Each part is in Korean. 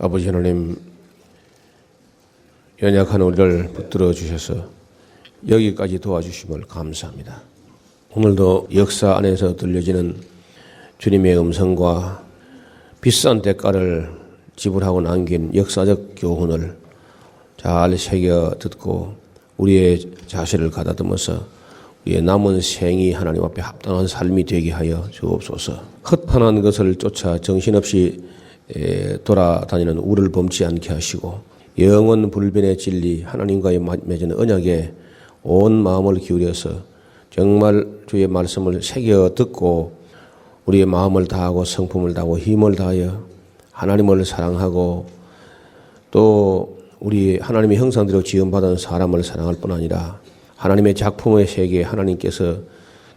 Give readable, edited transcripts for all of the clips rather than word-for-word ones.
아버지 하나님, 연약한 우리를 붙들어 주셔서 여기까지 도와주심을 감사합니다. 오늘도 역사 안에서 들려지는 주님의 음성과 비싼 대가를 지불하고 남긴 역사적 교훈을 잘 새겨 듣고 우리의 자세를 가다듬어서 우리의 남은 생이 하나님 앞에 합당한 삶이 되게 하여 주옵소서. 헛판한 것을 쫓아 정신없이 돌아다니는 우리를 범치 않게 하시고 영원 불변의 진리 하나님과의 맺은 언약에 온 마음을 기울여서 정말 주의 말씀을 새겨 듣고 우리의 마음을 다하고 성품을 다하고 힘을 다하여 하나님을 사랑하고 또 우리 하나님의 형상대로 지음받은 사람을 사랑할 뿐 아니라 하나님의 작품의 세계에 하나님께서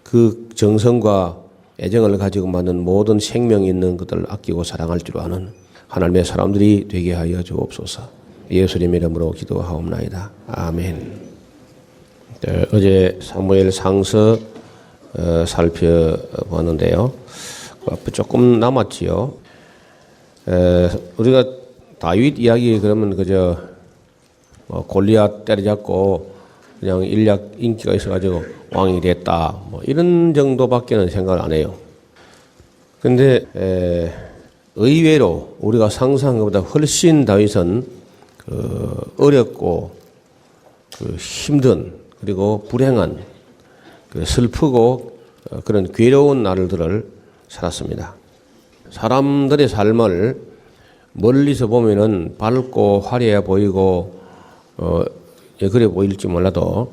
그 정성과 애정을 가지고 만든 모든 생명이 있는 것들을 아끼고 사랑할 줄 아는 하나님의 사람들이 되게 하여 주옵소서. 예수님의 이름으로 기도하옵나이다. 아멘. 어제 사무엘 상서 살펴보았는데요. 그 앞에 조금 남았지요. 우리가 다윗 이야기 그러면 그저 골리앗 때려잡고 그냥 인력 인기가 있어가지고 왕이 됐다 이런 정도밖에는 생각을 안 해요. 근데 의외로 우리가 상상한 것보다 훨씬 다윗은 어렵고 힘든 그리고 불행한 슬프고 그런 괴로운 날들을 살았습니다. 사람들의 삶을 멀리서 보면은 밝고 화려해 보이고 그래 보일지 몰라도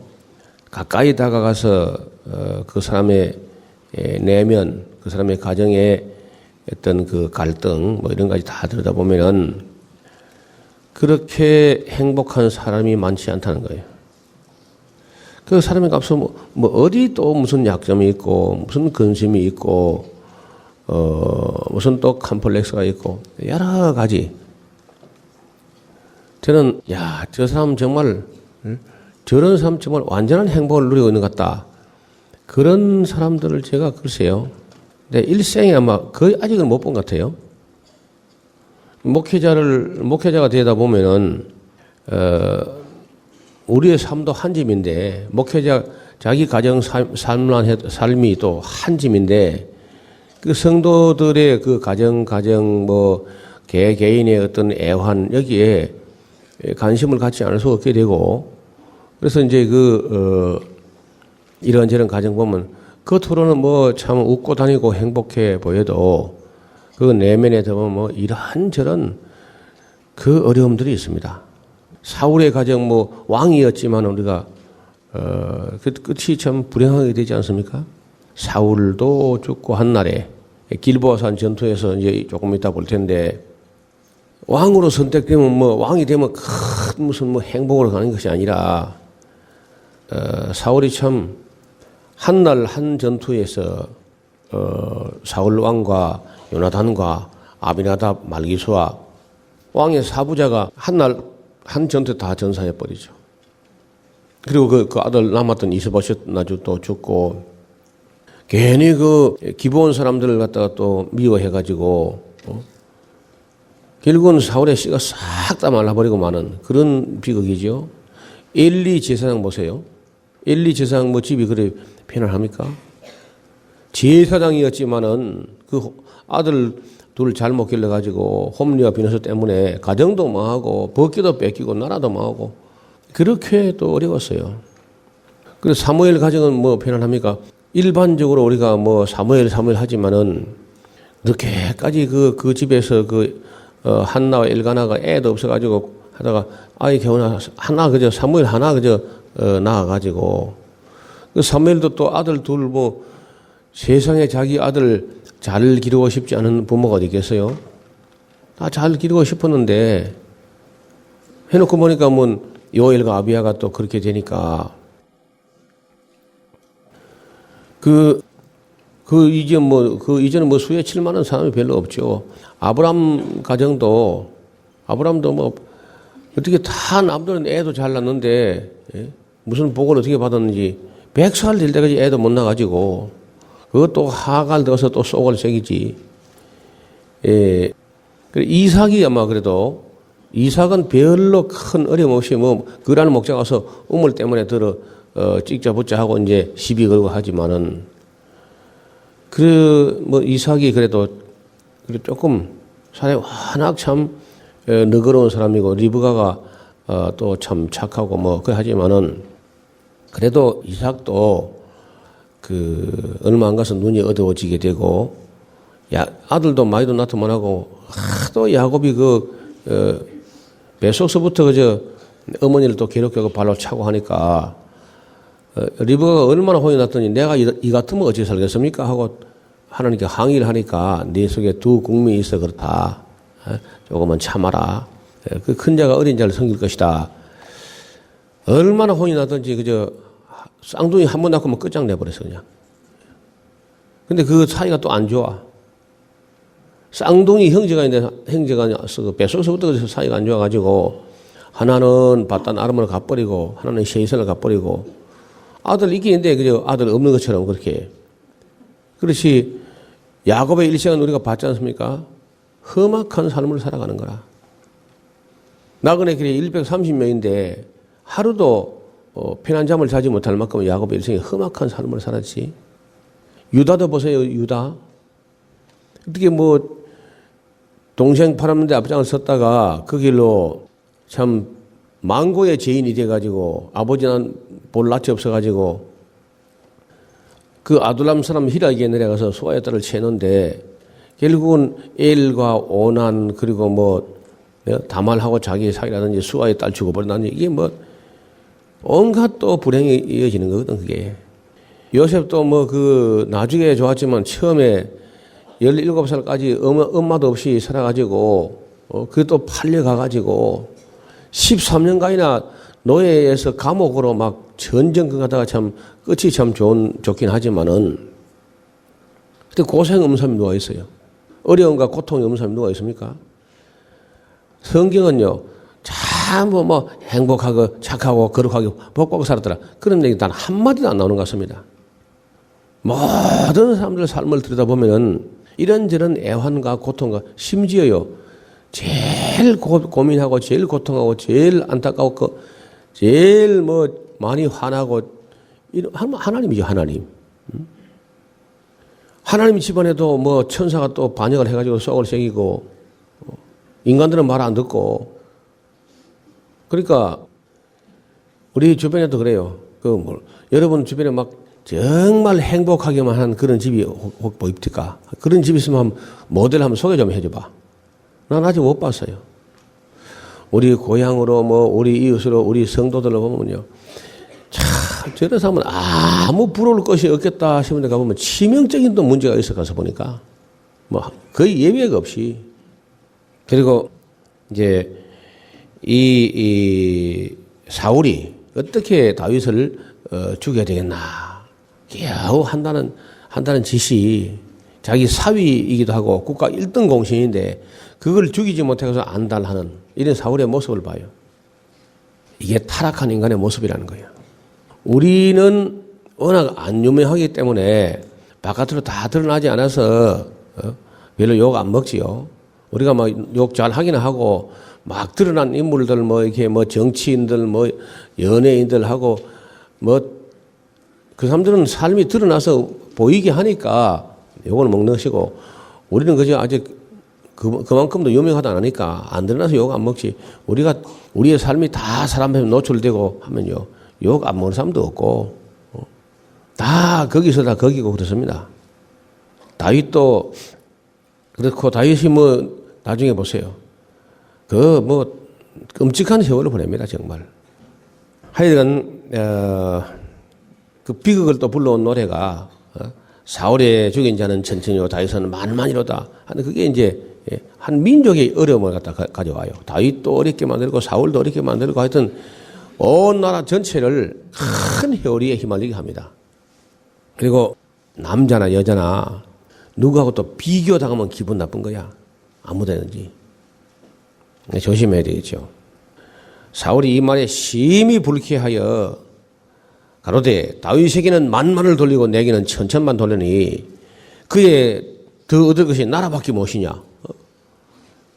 가까이 다가가서 그 사람의 내면, 그 사람의 가정의 어떤 그 갈등 이런 가지 다 들여다보면은 그렇게 행복한 사람이 많지 않다는 거예요. 그 사람에 값은 어디 또 무슨 약점이 있고 무슨 근심이 있고 무슨 또 컴플렉스가 있고 여러 가지. 저는 저 사람 정말 저런 사람 정말 완전한 행복을 누리고 있는 것 같다. 그런 사람들을 제가 글쎄요. 내 일생에 아마 거의 아직은 못 본 것 같아요. 목회자가 되다 보면은 우리의 삶도 한 짐인데 목회자 자기 가정 삶이 또 한 짐인데 그 성도들의 그 가정 개인의 어떤 애환 여기에 관심을 갖지 않을 수 없게 되고 그래서 이제 이런저런 가정 보면 겉으로는 참 웃고 다니고 행복해 보여도 그 내면에 들어보면 이런저런 그 어려움들이 있습니다. 사울의 가정 왕이었지만 우리가 끝이 참 불행하게 되지 않습니까? 사울도 죽고 한 날에 길보아산 전투에서 이제 조금 이따 볼 텐데 왕으로 선택되면 왕이 되면 큰 무슨 행복으로 가는 것이 아니라 사울이 참 한 날 한 전투에서 사울 왕과 요나단과 아비나답 말기수와 왕의 사부자가 한 날 한 전투에 다 전사해 버리죠. 그리고 그 아들 남았던 이스보셋 나주 또 죽고 괜히 그 기브온 사람들을 갖다가 또 미워해가지고 결국은 사울의 씨가 싹 다 말라버리고 마는 그런 비극이죠. 엘리 제사장 보세요. 엘리 제사장 집이 그래 편안합니까? 제사장이었지만은 그 아들 둘 잘못 길러가지고 홈리와 비너스 때문에 가정도 망하고 법기도 뺏기고 나라도 망하고 그렇게 또 어려웠어요. 그래서 사무엘 가정은 편안합니까? 일반적으로 우리가 사무엘 하지만은 그렇게까지 그 집에서 한나와 엘가나가 애도 없어가지고 하다가 아이 개운하 하나 그저 사무엘 하나 그저 낳아가지고 그 사무엘도 또 아들 둘 세상에 자기 아들 잘 기르고 싶지 않은 부모가 어디 있겠어요? 다 잘 기르고 싶었는데 해놓고 보니까 요엘과 아비야가 또 그렇게 되니까 그 이전에 수에 7만원 사람이 별로 없죠. 아브람 가정도 어떻게 다 남들은 애도 잘 낳는데 무슨 복을 어떻게 받았는지 100살 될 때까지 애도 못 낳아가지고 그것도 하갈 넣어서 또 속을 새기지. 이삭이 아마 그래도 이삭은 별로 큰 어려움 없이 뭐 그라는 목자 가서 우물 때문에 들어 찍자 붙자 하고 이제 시비 걸고 하지만은 뭐 이삭이 그래도 조금 사람이 워낙 참 너그러운 사람이고 리브가가 또 참 착하고 뭐 그 하지만은 그래도 이삭도 얼마 안 가서 눈이 어두워지게 되고 아들도 많이도 낳도 못하고 또 야곱이 뱃속서부터 어머니를 또 괴롭게 발로 차고 하니까 리브가가 얼마나 혼이 났더니 내가 이 같으면 어찌 살겠습니까 하고 하나님께 항의를 하니까 네 속에 두 국민이 있어 그렇다. 조금만 참아라. 그 큰 자가 어린 자를 섬길 것이다. 얼마나 혼이 나든지 쌍둥이 한 번 낳고만 끝장내버렸어 그냥. 근데 그 사이가 또 안 좋아. 쌍둥이 형제가 뱃속서부터 사이가 안 좋아가지고 하나는 바단 아람으로 가버리고 하나는 셰이선을 가버리고 아들 있기는데 아들 없는 것처럼 그렇게. 그렇지 야곱의 일생은 우리가 봤지 않습니까? 험악한 삶을 살아가는 거라. 나그네 길에 130명인데 하루도 편한 잠을 자지 못할 만큼 야곱의 일생이 험악한 삶을 살았지. 유다도 보세요. 유다. 어떻게 동생 팔았는데 앞장을 섰다가 그 길로 참 망고의 죄인이 돼가지고 아버지는 볼 낯이 없어가지고 그 아둘람 사람 히라에게 내려가서 수아의 딸을 채는데 결국은 엘과 오난 그리고 다말하고 자기 사이라든지 수아의 딸 죽어버린다는 이게 온갖 또 불행이 이어지는 거거든 그게. 요셉도 나중에 좋았지만 처음에 17살까지 엄마도 없이 살아가지고 그게 또 팔려가가지고 13년간이나 노예에서 감옥으로 막 전쟁 가다가 참 끝이 참 좋긴 하지만은 그때 고생 없는 사람이 누가 있어요? 어려움과 고통이 없는 사람이 누가 있습니까? 성경은요 참 행복하고 착하고 거룩하고 복받고 살았더라. 그런 얘기 단 한마디도 안 나오는 것 같습니다. 모든 사람들 삶을 들여다보면은 이런저런 애환과 고통과 심지어요 제일 고민하고 제일 고통하고 제일 안타까웠고 제일 많이 화나고 하나님이죠 하나님. 하나님 집안에도 천사가 또 반역을 해가지고 썩을 새기고 인간들은 말 안 듣고 그러니까 우리 주변에도 그래요. 여러분 주변에 막 정말 행복하게만 한 그런 집이 혹 보입니까? 그런 집 있으면 모델 한번 소개 좀 해줘봐. 난 아직 못 봤어요. 우리 고향으로 우리 이웃으로 우리 성도들로 보면요. 참 저런 사람은 아무 부러울 것이 없겠다 싶은데 가보면 치명적인 또 문제가 있어 가서 보니까 거의 예외가 없이. 그리고 이제 이 사울이 어떻게 다윗을 죽여야 되겠나. 겨우 한다는 짓이 자기 사위이기도 하고 국가 1등 공신인데 그걸 죽이지 못해서 안달하는 이런 사울의 모습을 봐요. 이게 타락한 인간의 모습이라는 거예요. 우리는 워낙 안 유명하기 때문에 바깥으로 다 드러나지 않아서 별로 욕 안 먹지요. 우리가 욕 잘 하기는 하고 막 드러난 인물들 이렇게 정치인들 연예인들 하고 그 사람들은 삶이 드러나서 보이게 하니까 욕을 먹는 것이고 우리는 그저 아직 그만큼도 유명하다 안 하니까 안 드러나서 욕 안 먹지. 우리의 삶이 다 사람 앞에 노출되고 하면요. 욕 안 먹는 사람도 없고 다 거기서 다 거기고 그렇습니다. 다윗도 그렇고 다윗이 나중에 보세요. 끔찍한 세월을 보냅니다 정말. 하여간 그 비극을 또 불러온 노래가 사울의 죽인 자는 천천히요 다윗은 만만이로다 하는 그게 이제 한 민족의 어려움을 갖다 가져와요. 다윗도 어렵게 만들고 사울도 어렵게 만들고 하여튼 온 나라 전체를 큰 회오리에 휘말리게 합니다. 그리고 남자나 여자나 누구하고 또 비교당하면 기분 나쁜 거야. 아무데든지. 조심해야 되겠죠. 사울이 이 말에 심히 불쾌하여 가로되 다윗에게는 만만을 돌리고 내게는 천천만 돌리니 그의 더 얻을 것이 나라밖에 무엇이냐.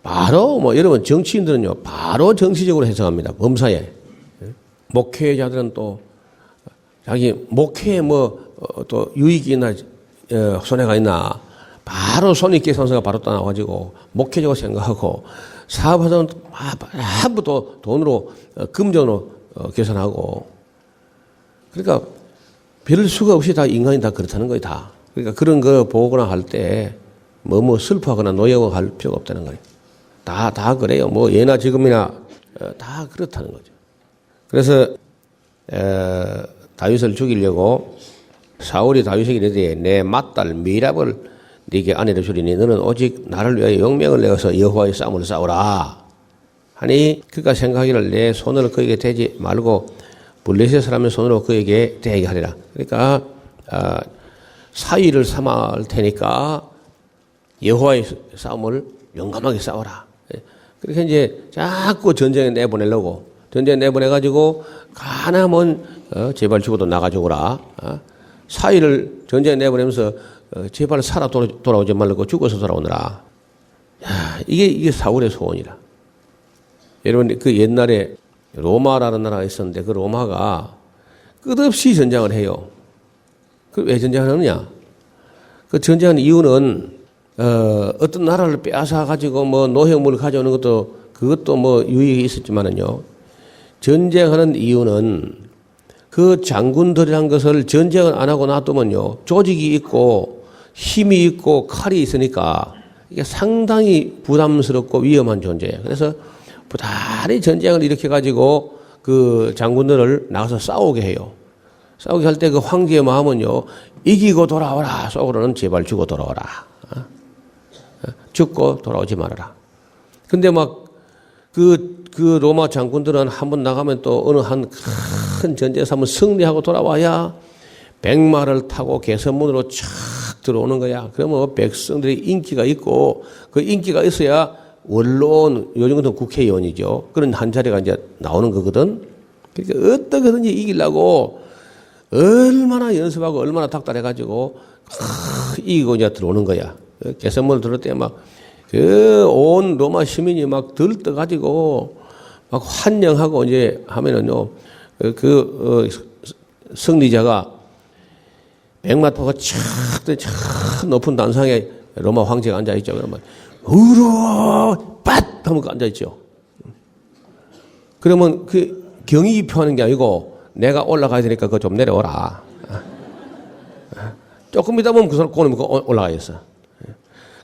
바로 뭐 여러분 정치인들은요 바로 정치적으로 해석합니다. 범사에. 목회자들은 또 자기 목회에 뭐 또 유익이 있나 손해가 있나 바로 손익계산서가 바로 또 나와가지고 목회적으로 생각하고 사업하자는 전부 또 돈으로 금전으로 계산하고 그러니까 별 수가 없이 다 인간이 다 그렇다는 거예요 다. 그러니까 그런 거 보거나 할 때 뭐 슬퍼하거나 노여워할 필요가 없다는 거예요. 다 그래요. 뭐 예나 지금이나 다 그렇다는 거죠. 그래서 다윗을 죽이려고 사울이 다윗에게 이르되 내 맏딸 미랍을 네게 아내로 주리니 너는 오직 나를 위하여 용명을 내어서 여호와의 싸움을 싸우라 하니 그가 생각하기를 내 손을 그에게 대지 말고 블레셋 사람의 손으로 그에게 대게 하리라. 그러니까 사위를 삼을 테니까 여호와의 싸움을 용감하게 싸워라. 그렇게 이제 자꾸 전쟁에 내보내려고 전쟁에 내보내가지고 가나면 제발 죽어도 나가 죽어라. 사위를 전쟁에 내보내면서 제발 살아 돌아오지 말고 죽어서 돌아오느라. 야, 이게 사울의 소원이라. 여러분 그 옛날에 로마라는 나라가 있었는데 그 로마가 끝없이 전쟁을 해요. 그 왜 전쟁을 하느냐? 그 전쟁하는 이유는 어떤 나라를 빼앗아 가지고 뭐 노획물을 가져오는 것도 그것도 뭐 유익이 있었지만은요. 전쟁하는 이유는 그 장군들이란 것을 전쟁을 안 하고 놔두면요. 조직이 있고 힘이 있고 칼이 있으니까 이게 상당히 부담스럽고 위험한 존재예요. 그래서 부단히 전쟁을 일으켜가지고 그 장군들을 나가서 싸우게 해요. 싸우게 할 때 그 황제의 마음은요. 이기고 돌아오라. 속으로는 제발 죽어 돌아오라. 죽고 돌아오지 말아라. 근데 막 그 로마 장군들은 한번 나가면 또 어느 한 큰 전쟁에서 한번 승리하고 돌아와야 백마를 타고 개선문으로 쫙 들어오는 거야. 그러면 백성들이 인기가 있고 그 인기가 있어야 원로원, 요즘 같은 국회의원이죠. 그런 한 자리가 이제 나오는 거거든. 그러니까 어떻게든지 이기려고 얼마나 연습하고 얼마나 닥달해가지고 이기고 이제 들어오는 거야. 개선문을 들어올 때 막 그 온 로마 시민이 막 들떠가지고 막 환영하고 이제 하면은요. 승리자가 백마토가 촥 높은 단상에 로마 황제가 앉아있죠. 그러면 으로 빻 하면 앉아있죠. 그러면 그 경의 표하는 게 아니고 내가 올라가야 되니까 그거 좀 내려오라. 조금 있다 보면 그 사람 꼬리면 올라가 있어.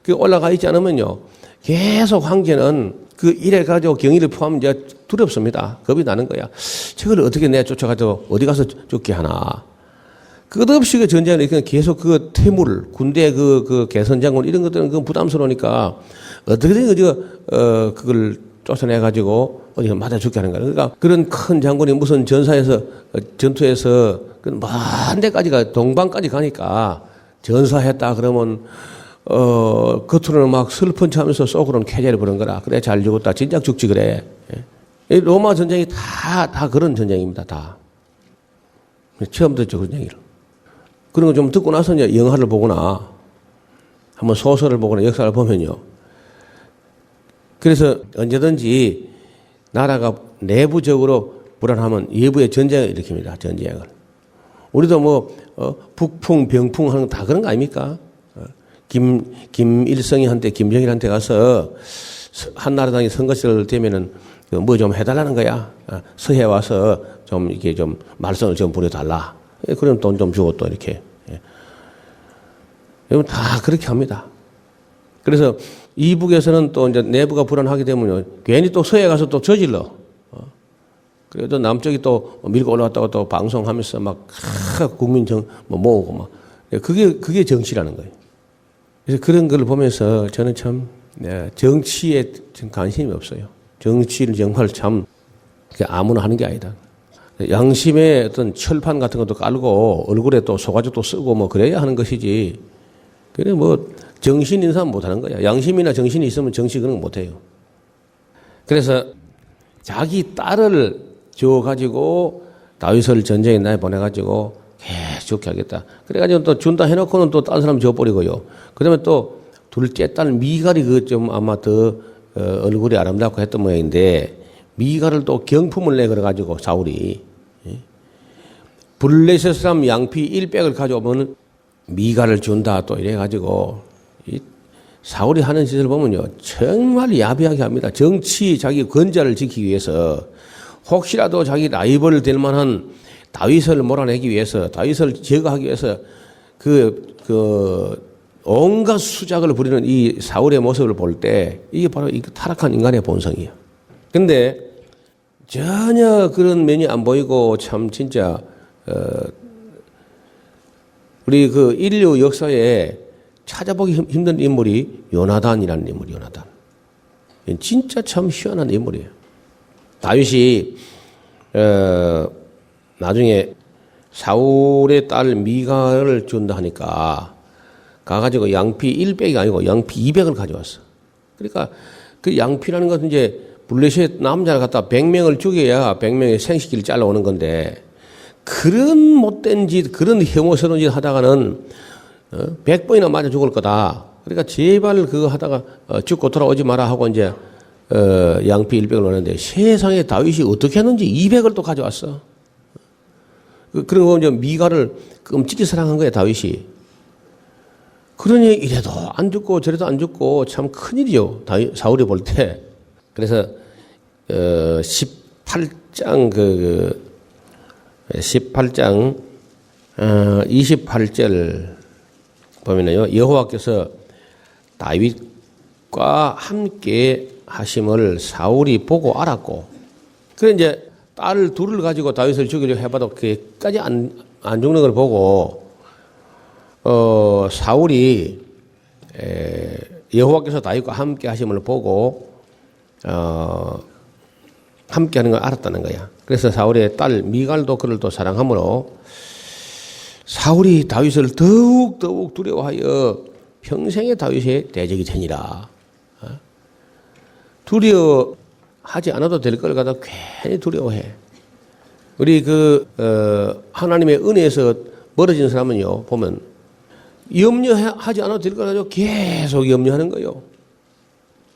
그 올라가 있지 않으면요. 계속 황제는 그 일에 가지고 경의를 표하면 이제 두렵습니다. 겁이 나는 거야. 저걸 어떻게 내가 쫓아가지고 어디 가서 죽게 하나. 끝없이 그 전쟁을 일으키는 계속 그 퇴물, 군대 그 개선장군 이런 것들은 그 부담스러우니까 어떻게든 그걸 쫓아내가지고 어디 맞아 죽게 하는 거야. 그러니까 그런 큰 장군이 무슨 전투에서 먼 데까지가 동방까지 가니까 전사했다 그러면 겉으로는 막 슬픈 척하면서 속으로는 쾌재를 부른 거라. 그래 잘 죽었다. 진작 죽지 그래. 로마 전쟁이 다 그런 전쟁입니다. 다. 처음 듣죠 그런 얘기를. 그런 거 좀 듣고 나서 이제 영화를 보거나 한번 소설을 보거나 역사를 보면요. 그래서 언제든지 나라가 내부적으로 불안하면 외부의 전쟁을 일으킵니다. 전쟁을. 우리도 뭐 북풍, 병풍 하는 거 다 그런 거 아닙니까? 김일성이한테 김정일한테 가서 한나라당이 선거철 되면은 뭐 좀 해달라는 거야. 서해 와서 좀 이렇게 좀 말썽을 좀 부려달라. 그럼 돈 좀 주고 또 이렇게. 여러분 다 그렇게 합니다. 그래서 이북에서는 또 이제 내부가 불안하게 되면요. 괜히 또 서해 가서 또 저질러. 그래도 남쪽이 또 밀고 올라왔다고 또 방송하면서 막 국민 모으고 막. 그게 정치라는 거예요. 그래서 그런 걸 보면서 저는 참 정치에 관심이 없어요. 정치를 정말 참 아무나 하는 게 아니다. 양심의 어떤 철판 같은 것도 깔고 얼굴에 또 소가죽도 쓰고 뭐 그래야 하는 것이지. 그래 뭐 정신 인사 못 하는 거야. 양심이나 정신이 있으면 정치 그런 거 못 해요. 그래서 자기 딸을 줘 가지고 다윗을 전쟁에 내보내 가지고 계속 하겠다. 그래가지고 또 준다 해놓고는 또 다른 사람 줘버리고요. 그 다음에 또 둘째 딸 미갈이 그 좀 아마 더 얼굴이 아름답고 했던 모양인데 미갈을 또 경품을 내걸어 가지고 사울이 블레셋 사람 양피 100을 가져오면 미갈을 준다 또 이래 가지고 사울이 하는 짓을 보면요 정말 야비하게 합니다. 정치 자기 권좌를 지키기 위해서 혹시라도 자기 라이벌 될 만한 다윗을 몰아내기 위해서 다윗을 제거하기 위해서 온갖 수작을 부리는 이 사울의 모습을 볼 때 이게 바로 이 타락한 인간의 본성이에요. 근데 전혀 그런 면이 안 보이고 참 진짜 우리 그 인류 역사에 찾아보기 힘든 인물이 요나단이라는 인물이 요나단. 진짜 참 희한한 인물이에요. 다윗이 나중에 사울의 딸 미갈을 준다 하니까 가가지고 양피 100이 아니고 양피 200을 가져왔어. 그러니까 그 양피라는 것은 이제 블레셋 남자를 갖다 100명을 죽여야 100명의 생식기를 잘라오는 건데 그런 못된 짓, 그런 혐오스러운 짓 하다가는 100번이나 맞아 죽을 거다. 그러니까 제발 그거 하다가 죽고 돌아오지 마라 하고 이제 양피 100을 넣었는데 세상에 다윗이 어떻게 했는지 200을 또 가져왔어. 그리고 이제 미갈을 끔찍히 사랑한 거야 다윗이. 그러니 이래도 안 죽고 저래도 안 죽고 참 큰일이요. 사울이 볼 때. 그래서 18장 28절 보면요. 여호와께서 다윗과 함께 하심을 사울이 보고 알았고 그래 이제 딸 둘을 가지고 다윗을 죽이려 해봐도 그까지 안 죽는 걸 보고 사울이 여호와께서 다윗과 함께 하심을 보고 함께 하는 걸 알았다는 거야. 그래서 사울의 딸 미갈도 그를 또 사랑하므로 사울이 다윗을 더욱 두려워하여 평생의 다윗의 대적이 되니라. 두려워하지 않아도 될 걸 갖다 괜히 두려워해. 우리 하나님의 은혜에서 멀어진 사람은요 보면 염려하지 않아도 될 걸 가지고 계속 염려하는 거예요.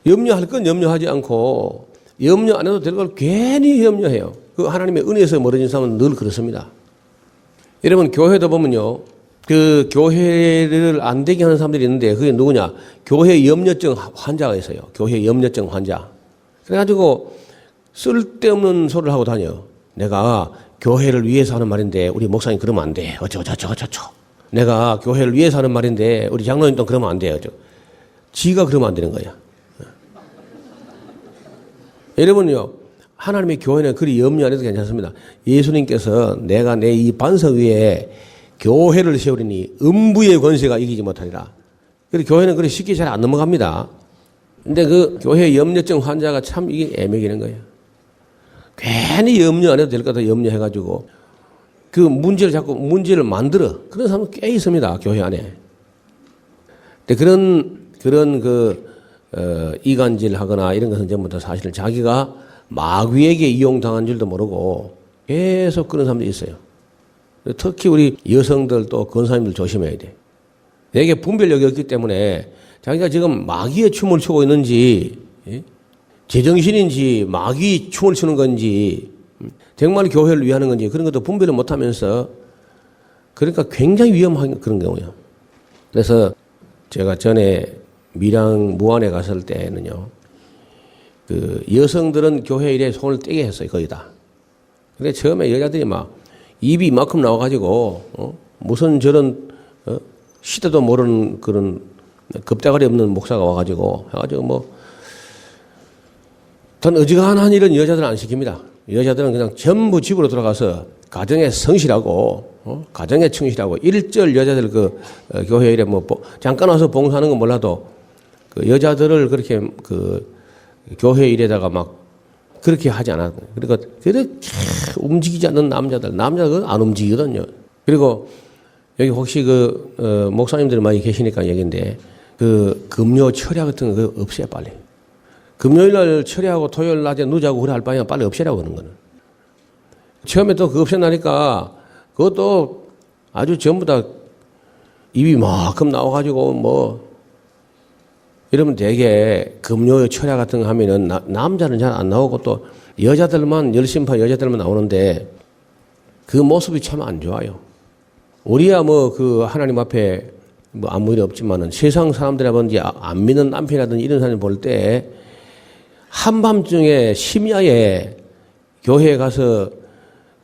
염려할 건 염려하지 않고 염려 안 해도 될 걸 괜히 염려해요. 그 하나님의 은혜에서 멀어진 사람은 늘 그렇습니다. 여러분 교회도 보면요. 그 교회를 안 되게 하는 사람들이 있는데 그게 누구냐? 교회 염려증 환자가 있어요. 교회 염려증 환자. 그래가지고 쓸데없는 소리를 하고 다녀. 내가 교회를 위해서 하는 말인데 우리 목사님 그러면 안 돼. 어쩌고. 내가 교회를 위해서 하는 말인데 우리 장로님도 그러면 안 돼요. 지가 그러면 안 되는 거야. 여러분요. 하나님의 교회는 그리 염려 안 해도 괜찮습니다. 예수님께서 내가 내 이 반석 위에 교회를 세우리니 음부의 권세가 이기지 못하리라. 그래서 교회는 그리 쉽게 잘 안 넘어갑니다. 근데 그 교회 염려증 환자가 참 이게 애매기는 거예요. 괜히 염려 안 해도 될 거다 염려해가지고 그 문제를 만들어. 그런 사람은 꽤 있습니다. 교회 안에. 근데 그런 이간질 하거나 이런 것은 전부 다 사실 자기가 마귀에게 이용당한 줄도 모르고 계속 그런 사람들이 있어요. 특히 우리 여성들 또 권사님들 조심해야 돼. 내게 분별력이 없기 때문에 자기가 지금 마귀의 춤을 추고 있는지 제정신인지 마귀 춤을 추는 건지 정말 교회를 위하는 건지 그런 것도 분별을 못하면서 그러니까 굉장히 위험한 그런 경우예요. 그래서 제가 전에 밀양 무안에 갔을 때는요. 그 여성들은 교회 일에 손을 떼게 했어요. 거의 다. 근데 처음에 여자들이 막 입이 이만큼 나와가지고 무슨 저런 시대도 모르는 그런 겁대가리 없는 목사가 와가지고 해가지고 뭐 전 어지간한 일은 여자들은 안 시킵니다. 여자들은 그냥 전부 집으로 돌아가서 가정에 성실하고 가정에 충실하고 일절 여자들 교회 일에 뭐 잠깐 와서 봉사하는 건 몰라도 그 여자들을 그렇게 교회 일에다가 막 그렇게 하지 않았어요. 그러니까 그렇게 움직이지 않는 남자들은 안 움직이거든요. 그리고 여기 혹시 목사님들이 많이 계시니까 얘기인데 금요 철야 같은 거 없애요 빨리. 금요일 날 철야하고 토요일 낮에 누자고 그래 할 바에야 빨리 없애라고 하는 거는. 처음에 또 그거 없앤다니까 그것도 아주 전부 다 입이 만큼 나와가지고 뭐 이러면 되게 금요 철야 같은 거 하면은 남자는 잘 안 나오고 또 여자들만 열심파 여자들만 나오는데 그 모습이 참 안 좋아요. 우리야 뭐 그 하나님 앞에 뭐 아무 일 없지만은 세상 사람들이라든지 안 믿는 남편이라든지 이런 사람 볼 때 한밤중에 심야에 교회에 가서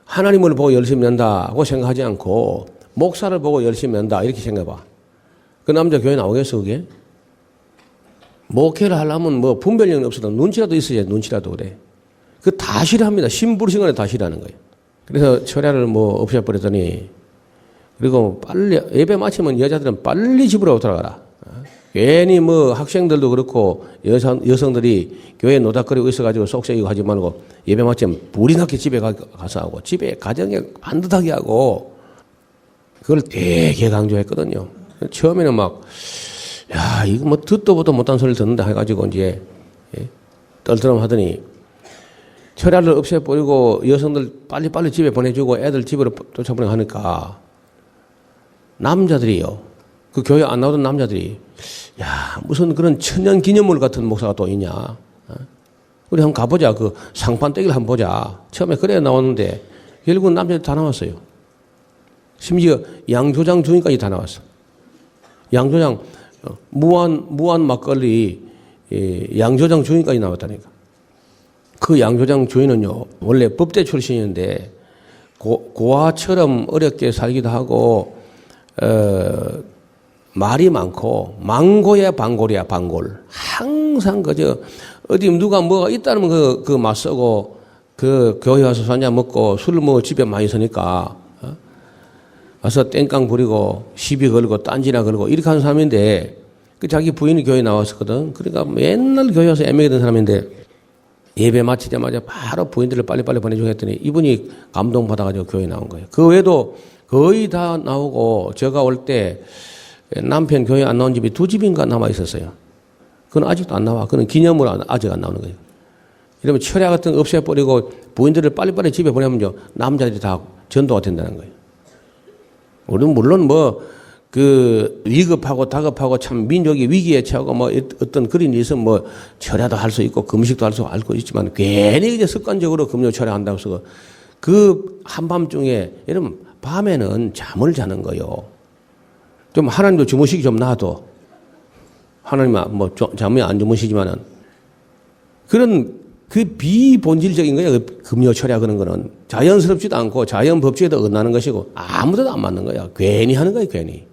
하나님을 보고 열심히 한다고 생각하지 않고 목사를 보고 열심히 한다 이렇게 생각해봐. 그 남자 교회 나오겠어 그게? 목회를 하려면 뭐 분별력이 없어도 눈치라도 있어야 눈치라도 그래. 그 다 싫어합니다. 심부름시간에 다 싫어하는 거예요. 그래서 철야를 뭐 없애버렸더니 그리고 빨리 예배 마치면 여자들은 빨리 집으로 돌아가라. 괜히 뭐 학생들도 그렇고 여성들이 교회에 노닥거리고 있어가지고 속썩이고 하지 말고 예배 마치면 불이 나게 집에 가서 하고 집에 가정에 반듯하게 하고 그걸 되게 강조했거든요. 처음에는 막 야 이거 뭐 듣도 보도 못한 소리를 듣는다 해가지고 이제 떨떠름하더니 철야를 없애버리고 여성들 빨리빨리 집에 보내주고 애들 집으로 쫓아보내고 하니까 남자들이요. 그 교회 안 나오던 남자들이 야 무슨 그런 천년 기념물 같은 목사가 또 있냐. 우리 한번 가보자. 그 상판 떼기를 한번 보자. 처음에 그래 나왔는데 결국은 남자들이 다 나왔어요. 심지어 양조장 주인까지 다 나왔어. 양조장 무한 막걸리 양조장 주인까지 나왔다니까. 그 양조장 주인은요 원래 법대 출신인데 고아처럼 어렵게 살기도 하고 말이 많고 망고야 방골이야 방골. 항상 그저 어디 누가 뭐가 있다면 그 맞서고 그 교회 와서 한잔 먹고 술 뭐 집에 많이 서니까 와서 땡깡 부리고 시비 걸고 딴지나 걸고 이렇게 하는 사람인데 그 자기 부인이 교회 나왔었거든. 그러니까 맨날 교회 와서 애매하던 사람인데 예배 마치자마자 바로 부인들을 빨리빨리 보내주고 했더니 이분이 감동받아가지고 교회 나온 거예요. 그 외에도 거의 다 나오고 제가 올 때 남편 교회 안 나온 집이 2집인가 남아 있었어요. 그건 아직도 안 나와. 그건 기념으로 아직 안 나오는 거예요. 이러면 철야 같은 거 없애버리고 부인들을 빨리빨리 집에 보내면 남자들이 다 전도가 된다는 거예요. 우리는 물론 뭐 그 위급하고 다급하고 참 민족이 위기에 처하고 뭐 어떤 그런 일이 있으면 뭐 철야도 할 수 있고 금식도 할 수 있지만 괜히 이제 습관적으로 금요 철야한다고 해서 그 한밤중에 여러분 밤에는 잠을 자는 거요. 좀 하나님도 주무시기 좀 놔도 하나님은 뭐 잠이 안 주무시지만은 그런 그 비본질적인 거예요. 그 금요 철야 그런 거는 자연스럽지도 않고 자연 법칙에도 어긋나는 것이고 아무데도 안 맞는 거야. 괜히 하는 거예요. 괜히.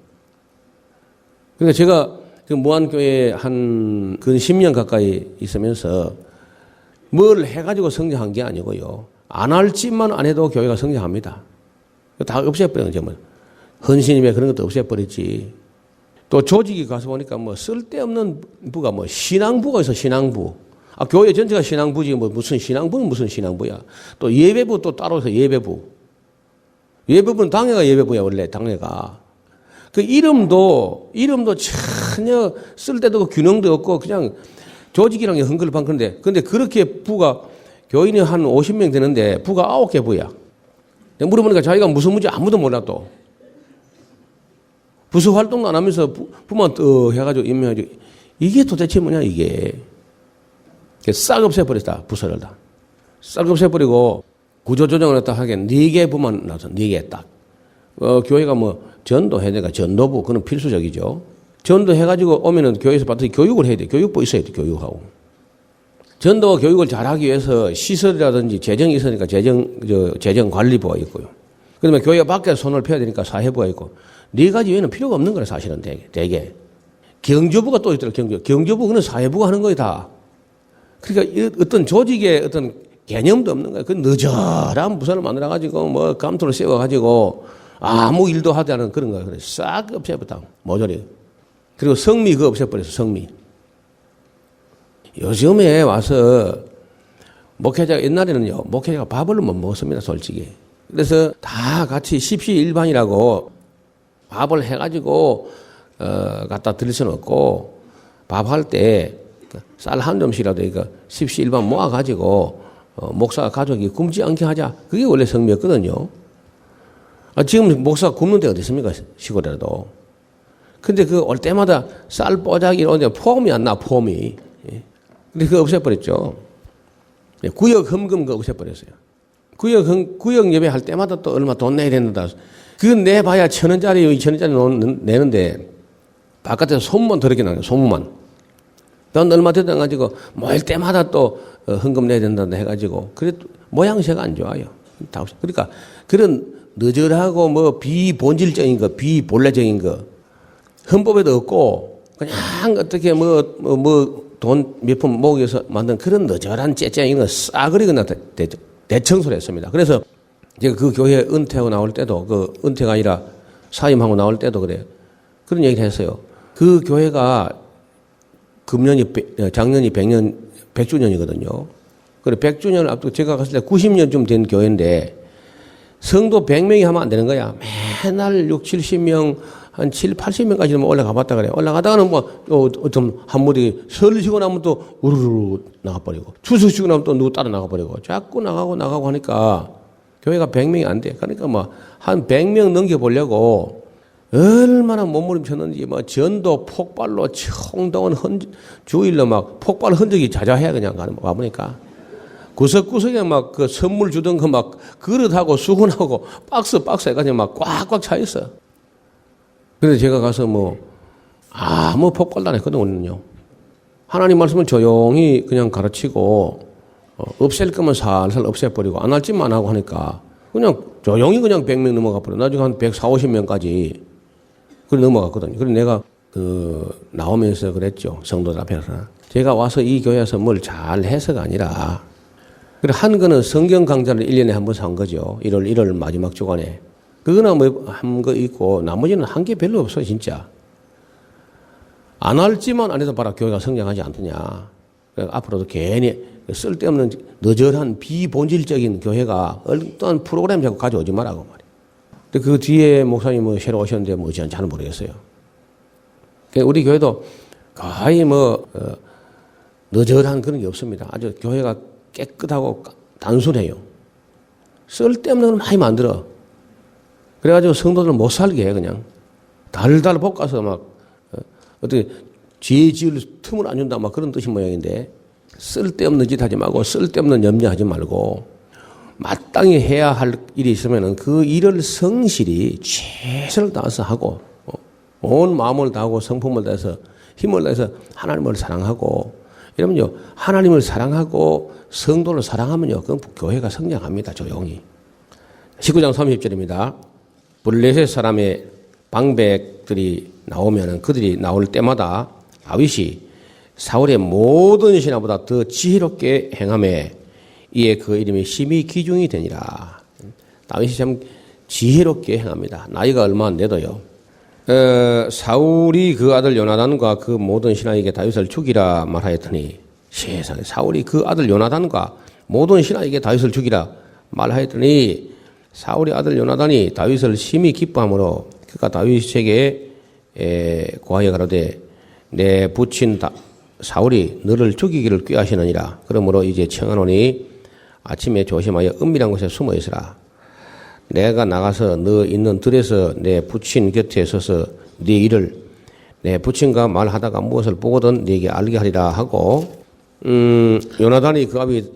그러니까 제가 그 무안교회에 한 근 10년 가까이 있으면서 뭘 해가지고 성장한 게 아니고요. 안 할 짓만 안 해도 교회가 성장합니다. 다 없애버리는 점은. 헌신임에 그런 것도 없애버렸지. 또 조직이 가서 보니까 뭐 쓸데없는 부가 뭐 신앙부가 있어, 신앙부. 아, 교회 전체가 신앙부지, 뭐 무슨 신앙부는 무슨 신앙부야. 또 예배부 또 따로 해서 예배부. 예배부는 당회가 예배부야, 원래 당회가. 그 이름도 전혀 쓸데도 없고 균형도 없고 그냥 조직이랑 흥글방 그런데 근데 그렇게 부가 교인이 한 50명 되는데 부가 9개 부야. 물어보니까 자기가 무슨 문제 아무도 몰라 또. 부서 활동도 안 하면서 부만 해가지고 임명해가지고 이게 도대체 뭐냐 이게. 싹 없애버렸다 부서를 다. 싹 없애버리고 구조조정을 했다 하기엔 4개 부만 나서 4개 딱. 교회가 뭐 전도해야 되니까 전도부 그건 필수적이죠. 전도해가지고 오면은 교회에서 받더니 교육을 해야 돼. 교육부 있어야 돼. 교육하고. 전도 교육을 잘하기 위해서 시설이라든지 재정이 있으니까 재정관리부가 있고요. 그다음에 교회 밖에 손을 펴야 되니까 사회부가 있고 4가지 외에는 필요가 없는 거예요. 사실은 되게. 경조부가 또 있더라고요. 경조부는 사회부가 하는 거예요. 다. 그러니까 어떤 조직의 어떤 개념도 없는 거예요. 그 느절한 부서를 만들어가지고 뭐 감투를 씌워가지고 아무 일도 하지 않은 그런 거예요. 그래서 싹 없애버렸다. 모조리. 그리고 성미 그거 없애버렸어. 성미. 요즘에 와서 목회자가 옛날에는요. 목회자가 밥을 못 먹었습니다. 솔직히. 그래서 다 같이 십시일반이라고 밥을 해가지고 갖다 드릴 수는 없고 밥할 때 쌀 한 점씩이라도 이거 십시일반 모아가지고 목사 가족이 굶지 않게 하자. 그게 원래 성미였거든요. 지금 목사가 굶는 데 어디 있습니까? 시골에라도. 근데 그 올 때마다 쌀 뽀짝이 오는데 폼이 안 나, 폼이. 예. 근데 그거 없애버렸죠. 예, 구역 흠금 그거 없애버렸어요. 구역 예배 할 때마다 또 얼마 돈 내야 된다. 그거 내봐야 1,000원짜리, 2,000원짜리 내는데 바깥에서 소문만 더럽게 나요, 소문만. 돈 얼마 들어가지고 모일 때마다 또 헌금 내야 된다 해가지고 그래 모양새가 안 좋아요. 그러니까 그런 너절하고 뭐 비본질적인 거, 비본래적인 거 헌법에도 없고 그냥 어떻게 뭐 돈 몇 푼 모으기위해서 만든 그런 너절한 째째인 거 싸그리 그냥 대청소를 했습니다. 그래서 제가 그 교회 은퇴하고 나올 때도 그 은퇴가 아니라 사임하고 나올 때도 그래 그런 얘기를 했어요. 그 교회가 작년이 100주년이거든요. 그래 100주년을 앞두고 제가 갔을 때 90년쯤 된 교회인데 성도 100명이 하면 안 되는 거야. 맨날 6, 70명, 한 7, 80명까지는 올라가 봤다 그래. 올라가다가는 좀 한 무리 설 쉬고 나면 또 우르르 나가버리고 추수 쉬고 나면 또 누구 따라 나가버리고 자꾸 나가고 하니까 교회가 100명이 안 돼. 그러니까 한 100명 넘겨보려고 얼마나 몸부림쳤는지 전도 폭발로 청동원 주일로 폭발 흔적이 자자해 그냥 와보니까 구석구석에 그 선물 주던 거 그릇하고 수건하고 박스 해가지고 꽉꽉 차 있어. 그래서 제가 가서 아무 폭발도 안 했거든요. 하나님 말씀을 조용히 그냥 가르치고 없앨 거면 살살 없애버리고 안 할 짓만 하고 하니까 그냥 조용히 그냥 100명 넘어가 버려. 나중에 한 140, 50명까지 그래 넘어갔거든요. 그래서 내가 나오면서 그랬죠. 성도들 앞에서. 제가 와서 이 교회에서 뭘 잘 해서가 아니라 그래 한 거는 성경 강좌를 1년에 한 번씩 한 거죠. 1월 마지막 주간에. 그거나 한 거 있고 나머지는 한 게 별로 없어 진짜. 안 할지만 안 해도 봐라 교회가 성장하지 않느냐. 앞으로도 괜히 쓸데없는 너절한 비본질적인 교회가 어떤 프로그램 자꾸 가져오지 말라고 말이야. 근데 그 뒤에 목사님 새로 오셨는데 뭐지 잘 모르겠어요. 우리 교회도 거의 너절한 그런 게 없습니다. 아주 교회가 깨끗하고 단순해요. 쓸데없는 걸 많이 만들어. 그래가지고 성도들 못 살게 해 그냥. 달달 볶아서 어떻게 죄 지을 틈을 안 준다 그런 뜻이 모양인데 쓸데없는 짓 하지 말고 쓸데없는 염려하지 말고 마땅히 해야 할 일이 있으면은 그 일을 성실히 최선을 다해서 하고 온 마음을 다하고 성품을 다해서 힘을 다해서 하나님을 사랑하고 이러면요 하나님을 사랑하고 성도를 사랑하면요 그 교회가 성장합니다. 조용히. 19장 30절입니다. 블레셋 사람의 방백들이 나오면은 그들이 나올 때마다 다윗이 사울의 모든 신하보다 더 지혜롭게 행하매 이에 그 이름이 심히 기중이 되니라. 다윗이 참 지혜롭게 행합니다. 나이가 얼마 안 돼도요. 사울이 그 아들 요나단과 그 모든 신하에게 다윗을 죽이라 말하였더니 세상에 사울이 그 아들 요나단과 모든 신하에게 다윗을 죽이라 말하였더니 사울의 아들 요나단이 다윗을 심히 기뻐하므로 그가 다윗에게 고하여 가로되 내 부친 사울이 너를 죽이기를 꾀하시느니라. 그러므로 이제 청하노니 아침에 조심하여 은밀한 곳에 숨어 있으라. 내가 나가서 너 있는 들에서 내 부친 곁에 서서 네 일을 내 부친과 말하다가 무엇을 보거든 네게 알게 하리라 하고 요나단이 그 아비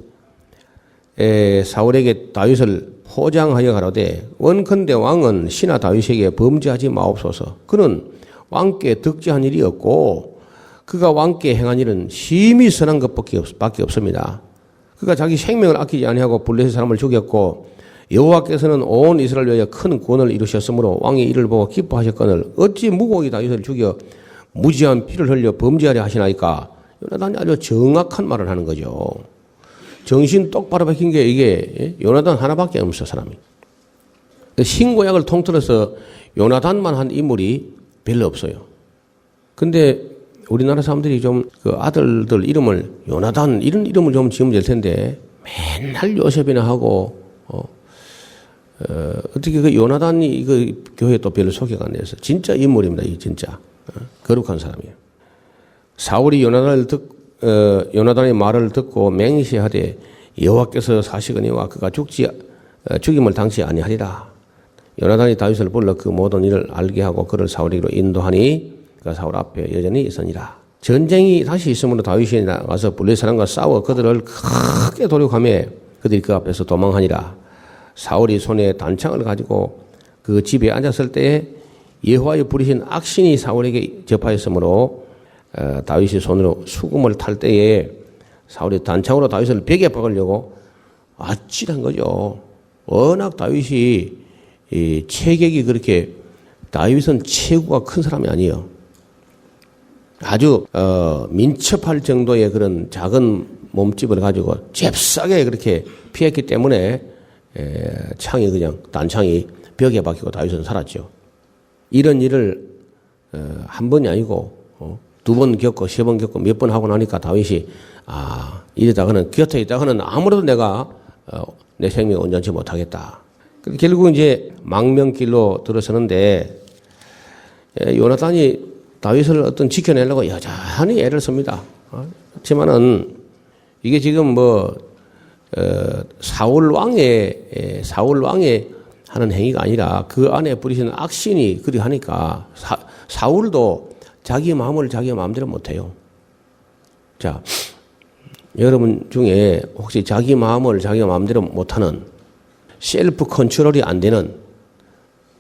사울에게 다윗을 포장하여 가로되 원컨대 왕은 신하 다윗에게 범죄하지 마옵소서. 그는 왕께 득죄한 일이 없고 그가 왕께 행한 일은 심히 선한 것밖에 없습니다. 그가 자기 생명을 아끼지 아니하고 블레셋 사람을 죽였고 여호와께서는 온 이스라엘 위하여 큰 구원을 이루셨으므로 왕이 이를 보고 기뻐하셨거늘 어찌 무고히 다윗을 죽여 무지한 피를 흘려 범죄하려 하시나이까. 요나단이 아주 정확한 말을 하는 거죠. 정신 똑바로 박힌 게 이게 요나단 하나밖에 없어 사람이. 신구약을 통틀어서 요나단만 한 인물이 별로 없어요. 근데 우리나라 사람들이 좀 그 아들들 이름을 요나단 이런 이름을 좀 지으면 될 텐데 맨날 요셉이나 하고 어떻게 그 요나단이 그 교회에 또 별로 소개가 안 돼서 진짜 인물입니다. 이 진짜 거룩한 사람이에요. 사울이 요나단의 말을 듣고 맹세하되 여호와께서 사시거니와 그가 죽임을 당치 아니하리라. 요나단이 다윗을 불러 그 모든 일을 알게 하고 그를 사울에게로 인도하니 그가 사울 앞에 여전히 있으니라. 전쟁이 다시 있으므로 다윗이 나가서 블레셋 사람과 싸워 그들을 크게 도륙하며 그들이 그 앞에서 도망하니라. 사울이 손에 단창을 가지고 그 집에 앉았을 때에 여호와의 부리신 악신이 사울에게 접하였으므로 다윗이 손으로 수금을 탈 때에 사울이 단창으로 다윗을 벽에 박으려고 아찔한 거죠. 워낙 다윗이 이 체격이 그렇게 다윗은 체구가 큰 사람이 아니에요. 아주 민첩할 정도의 그런 작은 몸집을 가지고 잽싸게 그렇게 피했기 때문에 창이 그냥 단창이 벽에 박히고 다윗은 살았죠. 이런 일을 한 번이 아니고 두 번 겪고 세 번 겪고 몇 번 하고 나니까 다윗이 이러다가는 곁에 있다가는 아무래도 내가 내 생명을 온전치 못하겠다. 결국 이제 망명길로 들어서는데 요나단이 다윗을 어떤 지켜내려고 여전히 애를 씁니다. 그렇지만은 이게 지금 사울 왕의 하는 행위가 아니라 그 안에 부리신 악신이 그리 하니까 사울도 자기 마음을 자기 마음대로 못해요. 자, 여러분 중에 혹시 자기 마음을 자기 마음대로 못하는 셀프 컨트롤이 안 되는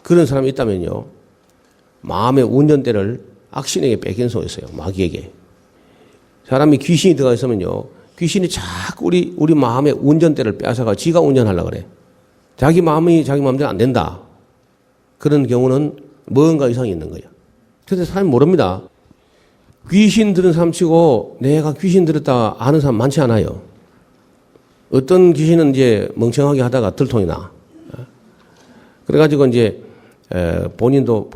그런 사람이 있다면요, 마음의 운전대를 악신에게 뺏긴 수 있어요. 마귀에게. 사람이 귀신이 들어가 있으면요, 귀신이 자꾸 우리 마음의 운전대를 빼앗아가 지가 운전하려고 그래. 자기 마음이 자기 마음대로 안 된다. 그런 경우는 뭔가 이상이 있는 거야. 그런데 사람이 모릅니다. 귀신 들은 사람 치고 내가 귀신 들었다 아는 사람 많지 않아요. 어떤 귀신은 이제 멍청하게 하다가 들통이 나. 그래가지고 이제 본인도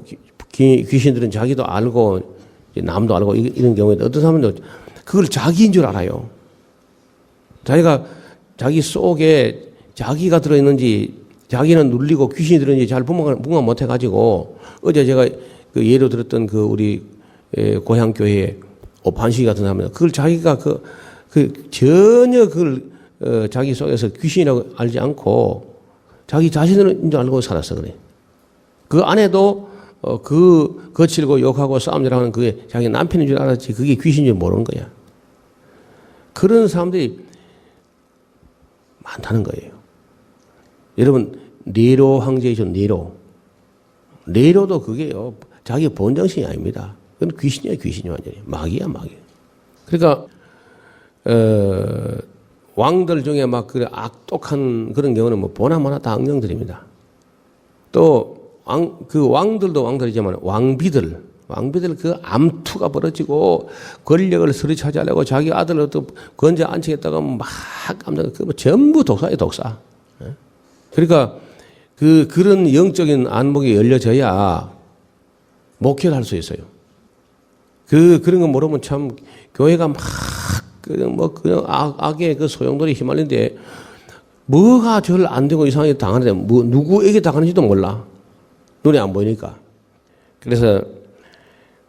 귀신 들은 자기도 알고 남도 알고 이런 경우에 어떤 사람은 그걸 자기인 줄 알아요. 자기가 자기 속에 자기가 들어있는지 자기는 눌리고 귀신이 들어있는지 잘 분간 못해가지고 어제 제가 그 예로 들었던 그 우리 고향 교회 오판시 같은 사람은 그걸 자기가 전혀 그걸 자기 속에서 귀신이라고 알지 않고 자기 자신인 줄 알고 살았어 그래. 그 안에도 거칠고 욕하고 싸움질하고 하는 그게 자기 남편인 줄 알았지 그게 귀신인 줄 모르는 거야. 그런 사람들이 많다는 거예요. 여러분 네로 황제이죠. 네로도 그게요. 자기 본정신이 아닙니다. 그건 귀신이야 귀신이 완전히. 마귀야 마귀. 그러니까 왕들 중에 막 그 악독한 그런 경우는 뭐 보나마나 다 악령들입니다. 또 그 왕들도 왕들이지만 왕비들 그 암투가 벌어지고 권력을 서로 차지하려고 자기 아들을 또 건져 앉히겠다고 막 깜짝 그 전부 독사예요 독사. 그러니까 그런 영적인 안목이 열려져야 목회를 할 수 있어요. 그런 거 모르면 참 교회가 막 그냥 악의 그 소용돌이 휘말리는데 뭐가 절 안 되고 이상하게 당하는데 누구에게 당하는지도 몰라. 눈에 안 보이니까. 그래서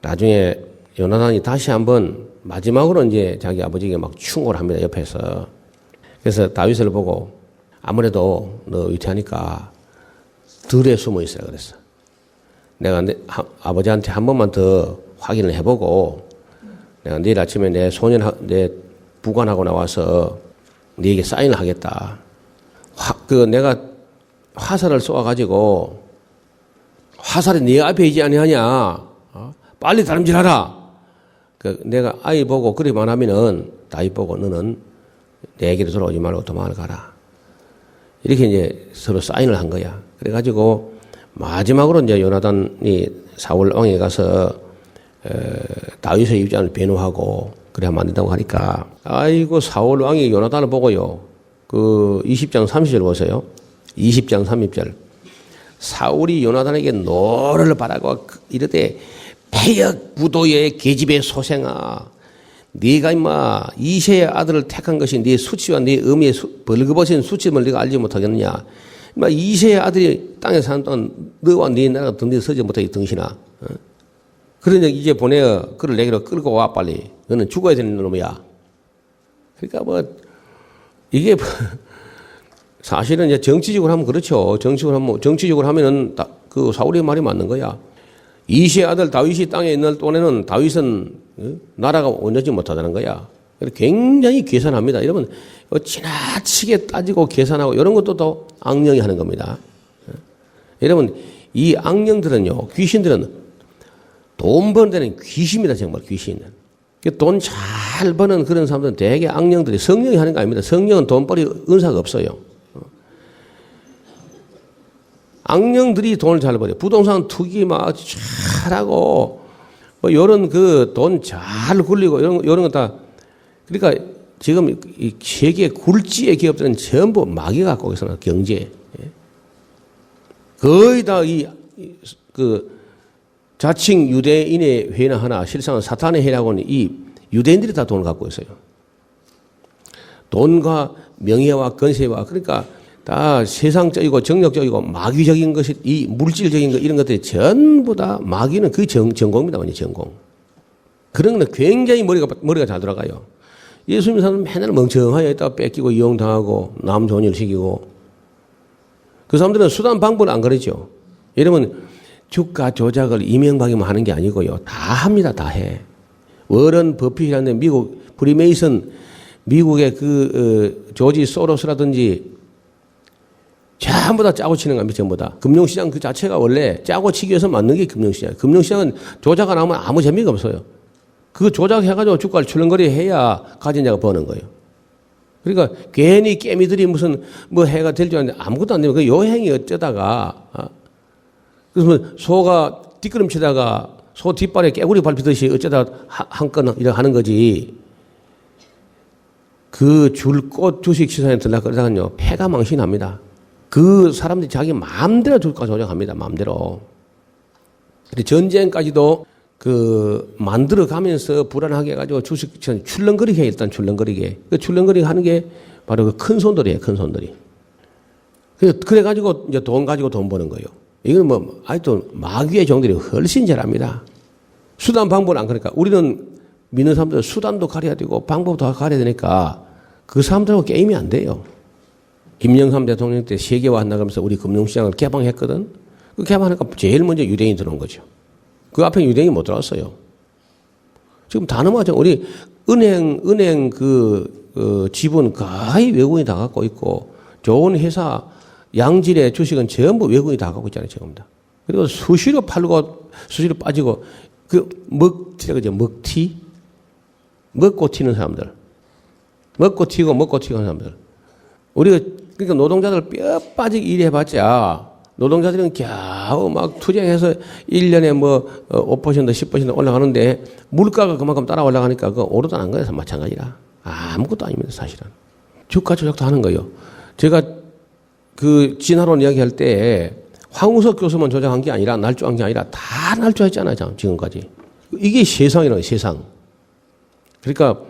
나중에 요나단이 다시 한번 마지막으로 이제 자기 아버지에게 막 충고를 합니다. 옆에서. 그래서 다윗을 보고 아무래도 너 위태하니까 들에 숨어 있어라 그랬어. 내가 아버지한테 한 번만 더 확인을 해보고 내가 내일 아침에 내 부관하고 나와서 네게 사인을 하겠다. 내가 화살을 쏘아가지고 화살이 네 앞에 있지 아니하냐. 빨리 다름질하라. 내가 아이 보고 그리만 하면은 다윗 보고 너는 내게로 돌아오지 말고 도망을 가라. 이렇게 이제 서로 사인을 한 거야. 그래가지고 마지막으로 이제 요나단이 사울 왕에 가서 다윗의 입장을 변호하고 그래야 안 된다고 하니까 아이고 사울 왕이 요나단을 보고요. 그 20장 30절 보세요. 20장 30절. 사울이 요나단에게 노를 바라고 이르되 패역 부도의 계집의 소생아 네가 임마 이새의 아들을 택한 것이 네 수치와 네 의미의 벌거벗은 수치를 네가 알지 못하겠느냐. 임마 이새의 아들이 땅에 사는 동안 너와 네 나라가 든든히 서지 못하게 등신아. 그러니 이제 보내어 그를 내게로 끌고 와 빨리. 너는 죽어야 되는 놈이야. 그러니까 뭐 이게 사실은 이제 정치적으로 하면 그렇죠. 정치적으로 하면은 그 사울의 말이 맞는 거야. 이시의 아들 다윗이 땅에 있는 동안에는 다윗은 나라가 온전치 못하다는 거야. 굉장히 계산합니다. 여러분 지나치게 따지고 계산하고 이런 것도 또 악령이 하는 겁니다. 여러분 이 악령들은요, 귀신들은 돈 버는 데는 귀신입니다. 정말 귀신. 돈 잘 버는 그런 사람들은 대개 악령들이, 성령이 하는 거 아닙니다. 성령은 돈벌이 은사가 없어요. 악령들이 돈을 잘 벌어요. 부동산 투기 막 잘하고 뭐 이런 그 돈 잘 굴리고 이런 거 다. 그러니까 지금 이 세계 굴지의 기업들은 전부 마귀가 갖고 있어요. 경제. 거의 다 그 자칭 유대인의 회나 하나, 실상은 사탄의 회라고는 이 유대인들이 다 돈을 갖고 있어요. 돈과 명예와 건세와, 그러니까 다 세상적이고 정력적이고 마귀적인 것이, 이 물질적인 것, 이런 것들이 전부 다 마귀는 그 전공입니다. 완전 전공. 그런 건 굉장히 머리가 잘 돌아가요. 예수 믿는 사람은 맨날 멍청하게 있다가 뺏기고 이용당하고 남 좋은 일 시키고, 그 사람들은 수단 방법을 안 가르쳐. 여러분 주가 조작을 이명박이만 하는 게 아니고요. 다 합니다. 다 해. 워런 버핏이라는 미국 프리메이슨, 미국의 그 조지 소로스라든지 전부 다 짜고 치는 겁니다. 전부 다. 금융시장 그 자체가 원래 짜고 치기 위해서 만든 게 금융시장. 금융시장은 조작 안 하면 아무 재미가 없어요. 그 조작해가지고 주가를 출렁거리 해야 가진 자가 버는 거예요. 그러니까 괜히 깨미들이 무슨 뭐 해가 될 줄 알았는데 아무것도 안 되면 그 요행이 어쩌다가, 그래서 소가 뒷걸음치다가 소 뒷발에 깨구리 밟히듯이 어쩌다 한 건 이렇게 하는 거지. 그 줄곧 주식 시장에 들락거리다가요, 패가 망신합니다. 그 사람들이 자기 마음대로 주가 조작합니다. 마음대로. 근데 전쟁까지도 그 만들어 가면서 불안하게 해가지고 주식 출렁거리게 해, 일단 출렁거리게. 그 출렁거리게 하는 게 바로 그 큰 손들이에요. 큰 손들이. 그래가지고 이제 돈 가지고 돈 버는 거예요. 이건 뭐 아직도 마귀의 종들이 훨씬 잘합니다. 수단 방법을 안 그러니까 우리는 믿는 사람들 수단도 가려야 되고 방법도 가려야 되니까 그 사람들하고 게임이 안 돼요. 김영삼 대통령 때 세계화 한다 그러면서 우리 금융시장을 개방했거든. 그 개방하니까 제일 먼저 유대인이 들어온 거죠. 그 앞에 유대인이 못 들어왔어요. 지금 다 넘어가죠. 우리 은행 지분 거의 외국인이 다 갖고 있고, 좋은 회사 양질의 주식은 전부 외국인이 다 갖고 있잖아요. 지금 다. 그리고 수시로 팔고 수시로 빠지고, 그 먹튀라 그죠. 먹튀. 먹고 튀는 사람들. 먹고 튀고 하는 사람들. 우리가 그러니까 노동자들 뼈 빠지게 일해봤자 노동자들은 겨우 막 투쟁해서 1년에 뭐 5%, 10% 올라가는데 물가가 그만큼 따라 올라가니까 그거 오르도 안 거예요. 마찬가지라. 아무것도 아닙니다. 사실은. 주가 조작도 하는 거예요. 제가 그 진화론 이야기할 때 황우석 교수만 조작한 게 아니라 날조한 게 아니라 다 날조했잖아요. 지금까지. 이게 세상이라는 세상. 그러니까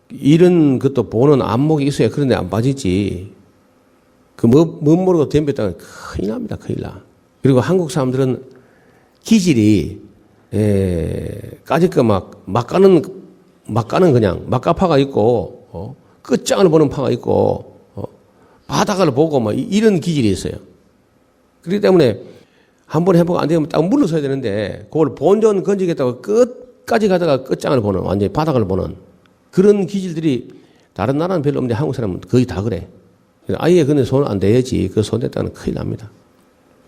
이런 것도 보는 안목이 있어야 그런데 안 빠지지. 그 못 모르고 덤볐다가 큰일 납니다. 큰일 나. 그리고 한국 사람들은 기질이 까짓 거 막 가는 그냥 막가파가 있고 끝장을 보는 파가 있고 바닥을 보고 막 이런 기질이 있어요. 그렇기 때문에 한번 해보고 안 되면 딱 물러서야 되는데 그걸 본전 건지겠다고 끝까지 가다가 끝장을 보는, 완전히 바닥을 보는 그런 기질들이 다른 나라는 별로 없는데 한국 사람은 거의 다 그래. 아예 근데 손 안 대야지. 그 손 댔다가는 큰일 납니다.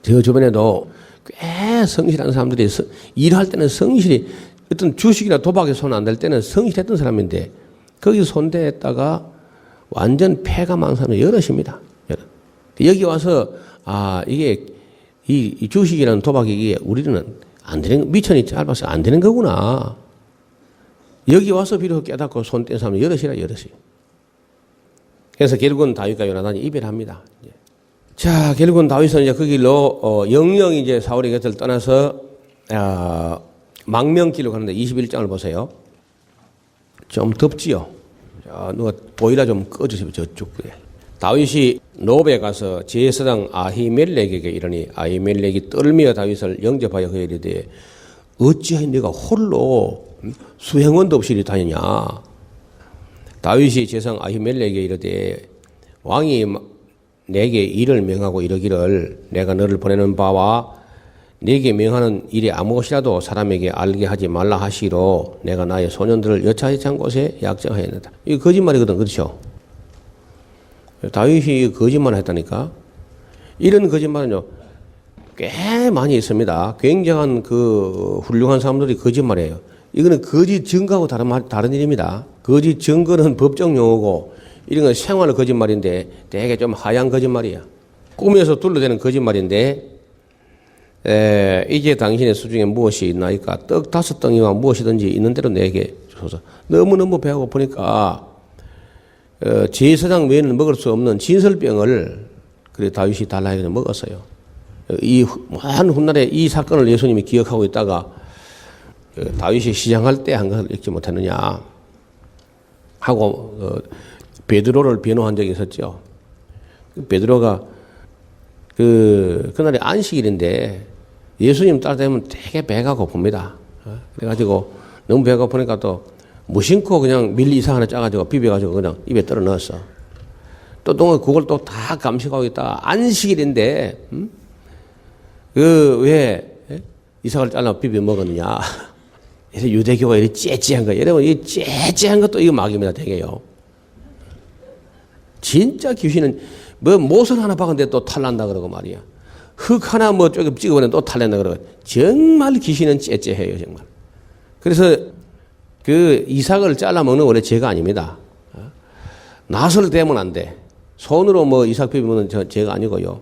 저 주변에도 꽤 성실한 사람들이 일할 때는 성실히, 어떤 주식이나 도박에 손 안 댈 때는 성실했던 사람인데 거기 손 댔다가 완전 폐가 망사는 여럿입니다. 여기 와서 이게 이 주식이라는 도박이 이게 우리는 안 되는, 미천이 짧아서 안 되는 거구나. 여기 와서 비로소 깨닫고 손 뗀 사람은 여럿이라. 그래서 결국은 다윗과 요나단이 이별합니다. 자, 결국은 다윗은 이제 그 길로 영영이 이제 사울의 곁을 떠나서 망명길로 가는데 21장을 보세요. 좀 덥지요. 자, 누가 보일러 좀 꺼주세요. 저쪽에. 다윗이 노베 가서 제사장 아히멜렉에게 이르니 아히멜렉이 떨며 다윗을 영접하여 그에게 이르되 어찌하여 네가 홀로 수행원도 없이 이리 다니냐. 다윗이 제사장 아히멜렉에게 이르되 왕이 내게 일을 명하고 이르기를 내가 너를 보내는 바와 내게 명하는 일이 아무것이라도 사람에게 알게 하지 말라 하시기로 내가 나의 소년들을 여차여차한 곳에 약정하였느니라. 이거 거짓말이거든. 그렇죠? 다윗이 거짓말을 했다니까. 이런 거짓말은요 꽤 많이 있습니다. 굉장한 그 훌륭한 사람들이 거짓말이에요. 이거는 거짓 증거하고 다른 일입니다. 거짓 증거는 법정 용어고 이런 건 생활 거짓말인데 되게 좀 하얀 거짓말이야. 꿈에서 둘러대는 거짓말인데 이제 당신의 수중에 무엇이 있나이까? 떡 5덩이와 무엇이든지 있는 대로 내게 주소서. 너무너무 배가 고프니까 제사장 외에는 먹을 수 없는 진설병을 그래 다윗이 달라 해서 먹었어요. 이 한 훗날에 이 사건을 예수님이 기억하고 있다가 다윗이 시장할 때 한 것을 읽지 못했느냐 하고 베드로를 변호한 적이 있었죠. 베드로가 그날이 안식일인데 예수님 따라다니면 되게 배가 고픕니다. 그래가지고 너무 배가 고프니까 또 무심코 그냥 밀리 이상 하나 짜가지고 비벼가지고 그냥 입에 떨어 넣었어. 또 그걸 또 다 감식하고 있다가 안식일인데 왜 이삭을 잘라 비벼 먹었느냐. 그래서 유대교가 이렇게 째째한 거예요. 여러분 이 째째한 것도 이거 막입니다. 되게요. 진짜 귀신은 뭐 못을 하나 박은데 또 탈난다 그러고 말이야. 흙 하나 뭐 쪼개 찍어보면 또 탈난다 그러고. 정말 귀신은 째째해요 정말. 그래서 그 이삭을 잘라 먹는 원래 죄가 아닙니다. 낫을 대면 안 돼. 손으로 뭐 이삭 비비면 죄가 아니고요.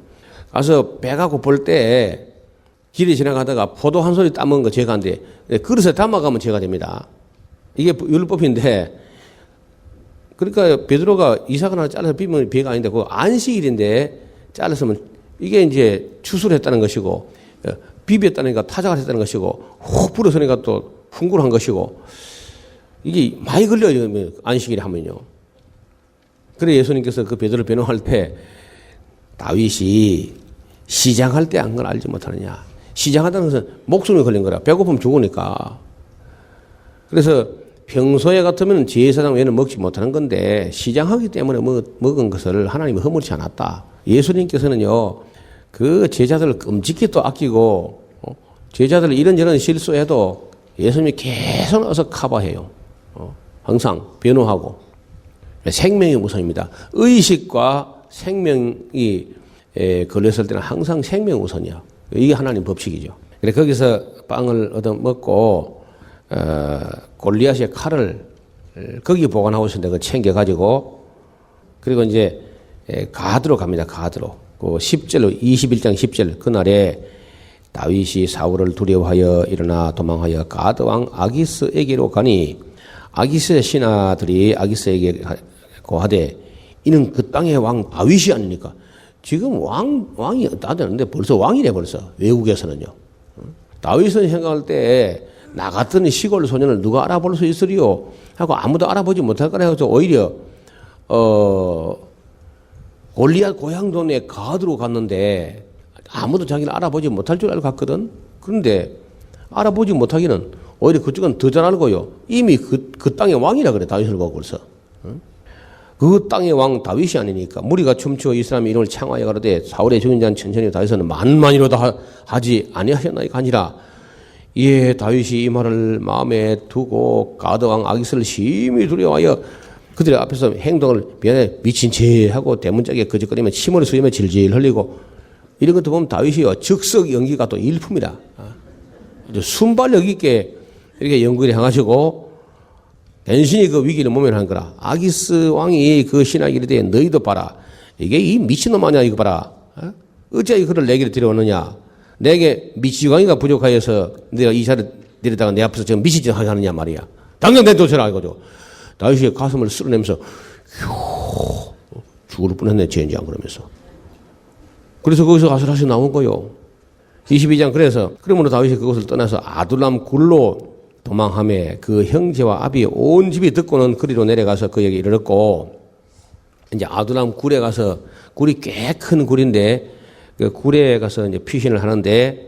가서 배가 고플 때 길에 지나가다가 포도 한 소리 따먹은 거 죄가 안 돼. 그릇에 담아가면 죄가 됩니다. 이게 율법인데 그러니까 베드로가 이삭을 하나 잘라서 비비면 죄가 아닌데 그 안식일인데 잘랐으면 이게 이제 추수를 했다는 것이고 비볐다니까 타작을 했다는 것이고 훅 불어서니까 또 흥분한 것이고 이게 많이 걸려요. 안식일에 하면요. 그래 예수님께서 그 베드로를 변호할 때 다윗이 시장할 때 한 걸 알지 못하느냐. 시장하다는 것은 목숨이 걸린 거라. 배고프면 죽으니까. 그래서 평소에 같으면 제사장 외에는 먹지 못하는 건데 시장하기 때문에 먹은 것을 하나님이 허물지 않았다. 예수님께서는요. 그 제자들을 끔찍히 또 아끼고 제자들 이런저런 실수해도 예수님이 계속 와서 커버해요. 항상 변호하고. 생명이 우선입니다. 의식과 생명이 걸렸을 때는 항상 생명 우선이야. 이게 하나님 법칙이죠. 그래 거기서 빵을 얻어 먹고 골리앗의 칼을 거기 보관하고 있었는데 그걸 챙겨가지고 그리고 이제 가드로 갑니다. 가드로. 그 10절로 21장 10절 그날에 다윗이 사울을 두려워하여 일어나 도망하여 가드 왕 아기스에게로 가니 아기스의 신하들이 아기스에게 고하되 이는 그 땅의 왕 다윗이 아니니까 지금 왕이 따졌는데 벌써 왕이래 벌써 외국에서는요. 다윗은 생각할 때 나 같은 시골 소년을 누가 알아볼 수 있으리요 하고 아무도 알아보지 못할 거라 해서 오히려 골리앗 고향 동네 가드로 갔는데 아무도 자기를 알아보지 못할 줄 알고 갔거든. 그런데 알아보지 못하기는 오히려 그쪽은 더 잘 알고요. 이미 그 땅의 왕이라 그래 다윗을 보고 벌써. 그 땅의 왕 다윗이 아니니까 무리가 춤추어 이 사람의 이름을 창하여 가로되 사울의 죽은 자는 천천히 다윗은 만만이로다 하지 아니하셨나이까 하니라. 예, 다윗이 이 말을 마음에 두고 가드 왕 아기스를 심히 두려워하여 그들의 앞에서 행동을 미안해 미친 죄 하고 대문짝에 거짓거리며 침을 쑤이며 질질 흘리고 이런 것도 보면 다윗이요 즉석 연기가 또 일품이라. 순발력 있게 이렇게 연구를 해가지고 단순히 그 위기를 모면하는 거라. 아기스 왕이 그 신하에게 이르되 너희도 봐라. 이게 이 미친놈 아니야 이거 봐라. 어째 그를 내게로 데려오느냐. 내게 미치광이가 부족하여서 내가 이사를 데려다가 내 앞에서 지금 미치지 하느냐 말이야. 당장 내 도처를 알거죠. 다윗이 가슴을 쓸어내면서 휴 죽을 뻔했네 젠장 그러면서. 그래서 거기서 아슬아슬 나온 거요. 22장 그래서 그러므로 다윗이 그곳을 떠나서 아둘람 굴로 도망하며 그 형제와 아비의 온 집이 듣고는 그리로 내려가서 그에게 이르렀고 이제 아둘람 굴에 가서 굴이 꽤 큰 굴인데 그 굴에 가서 이제 피신을 하는데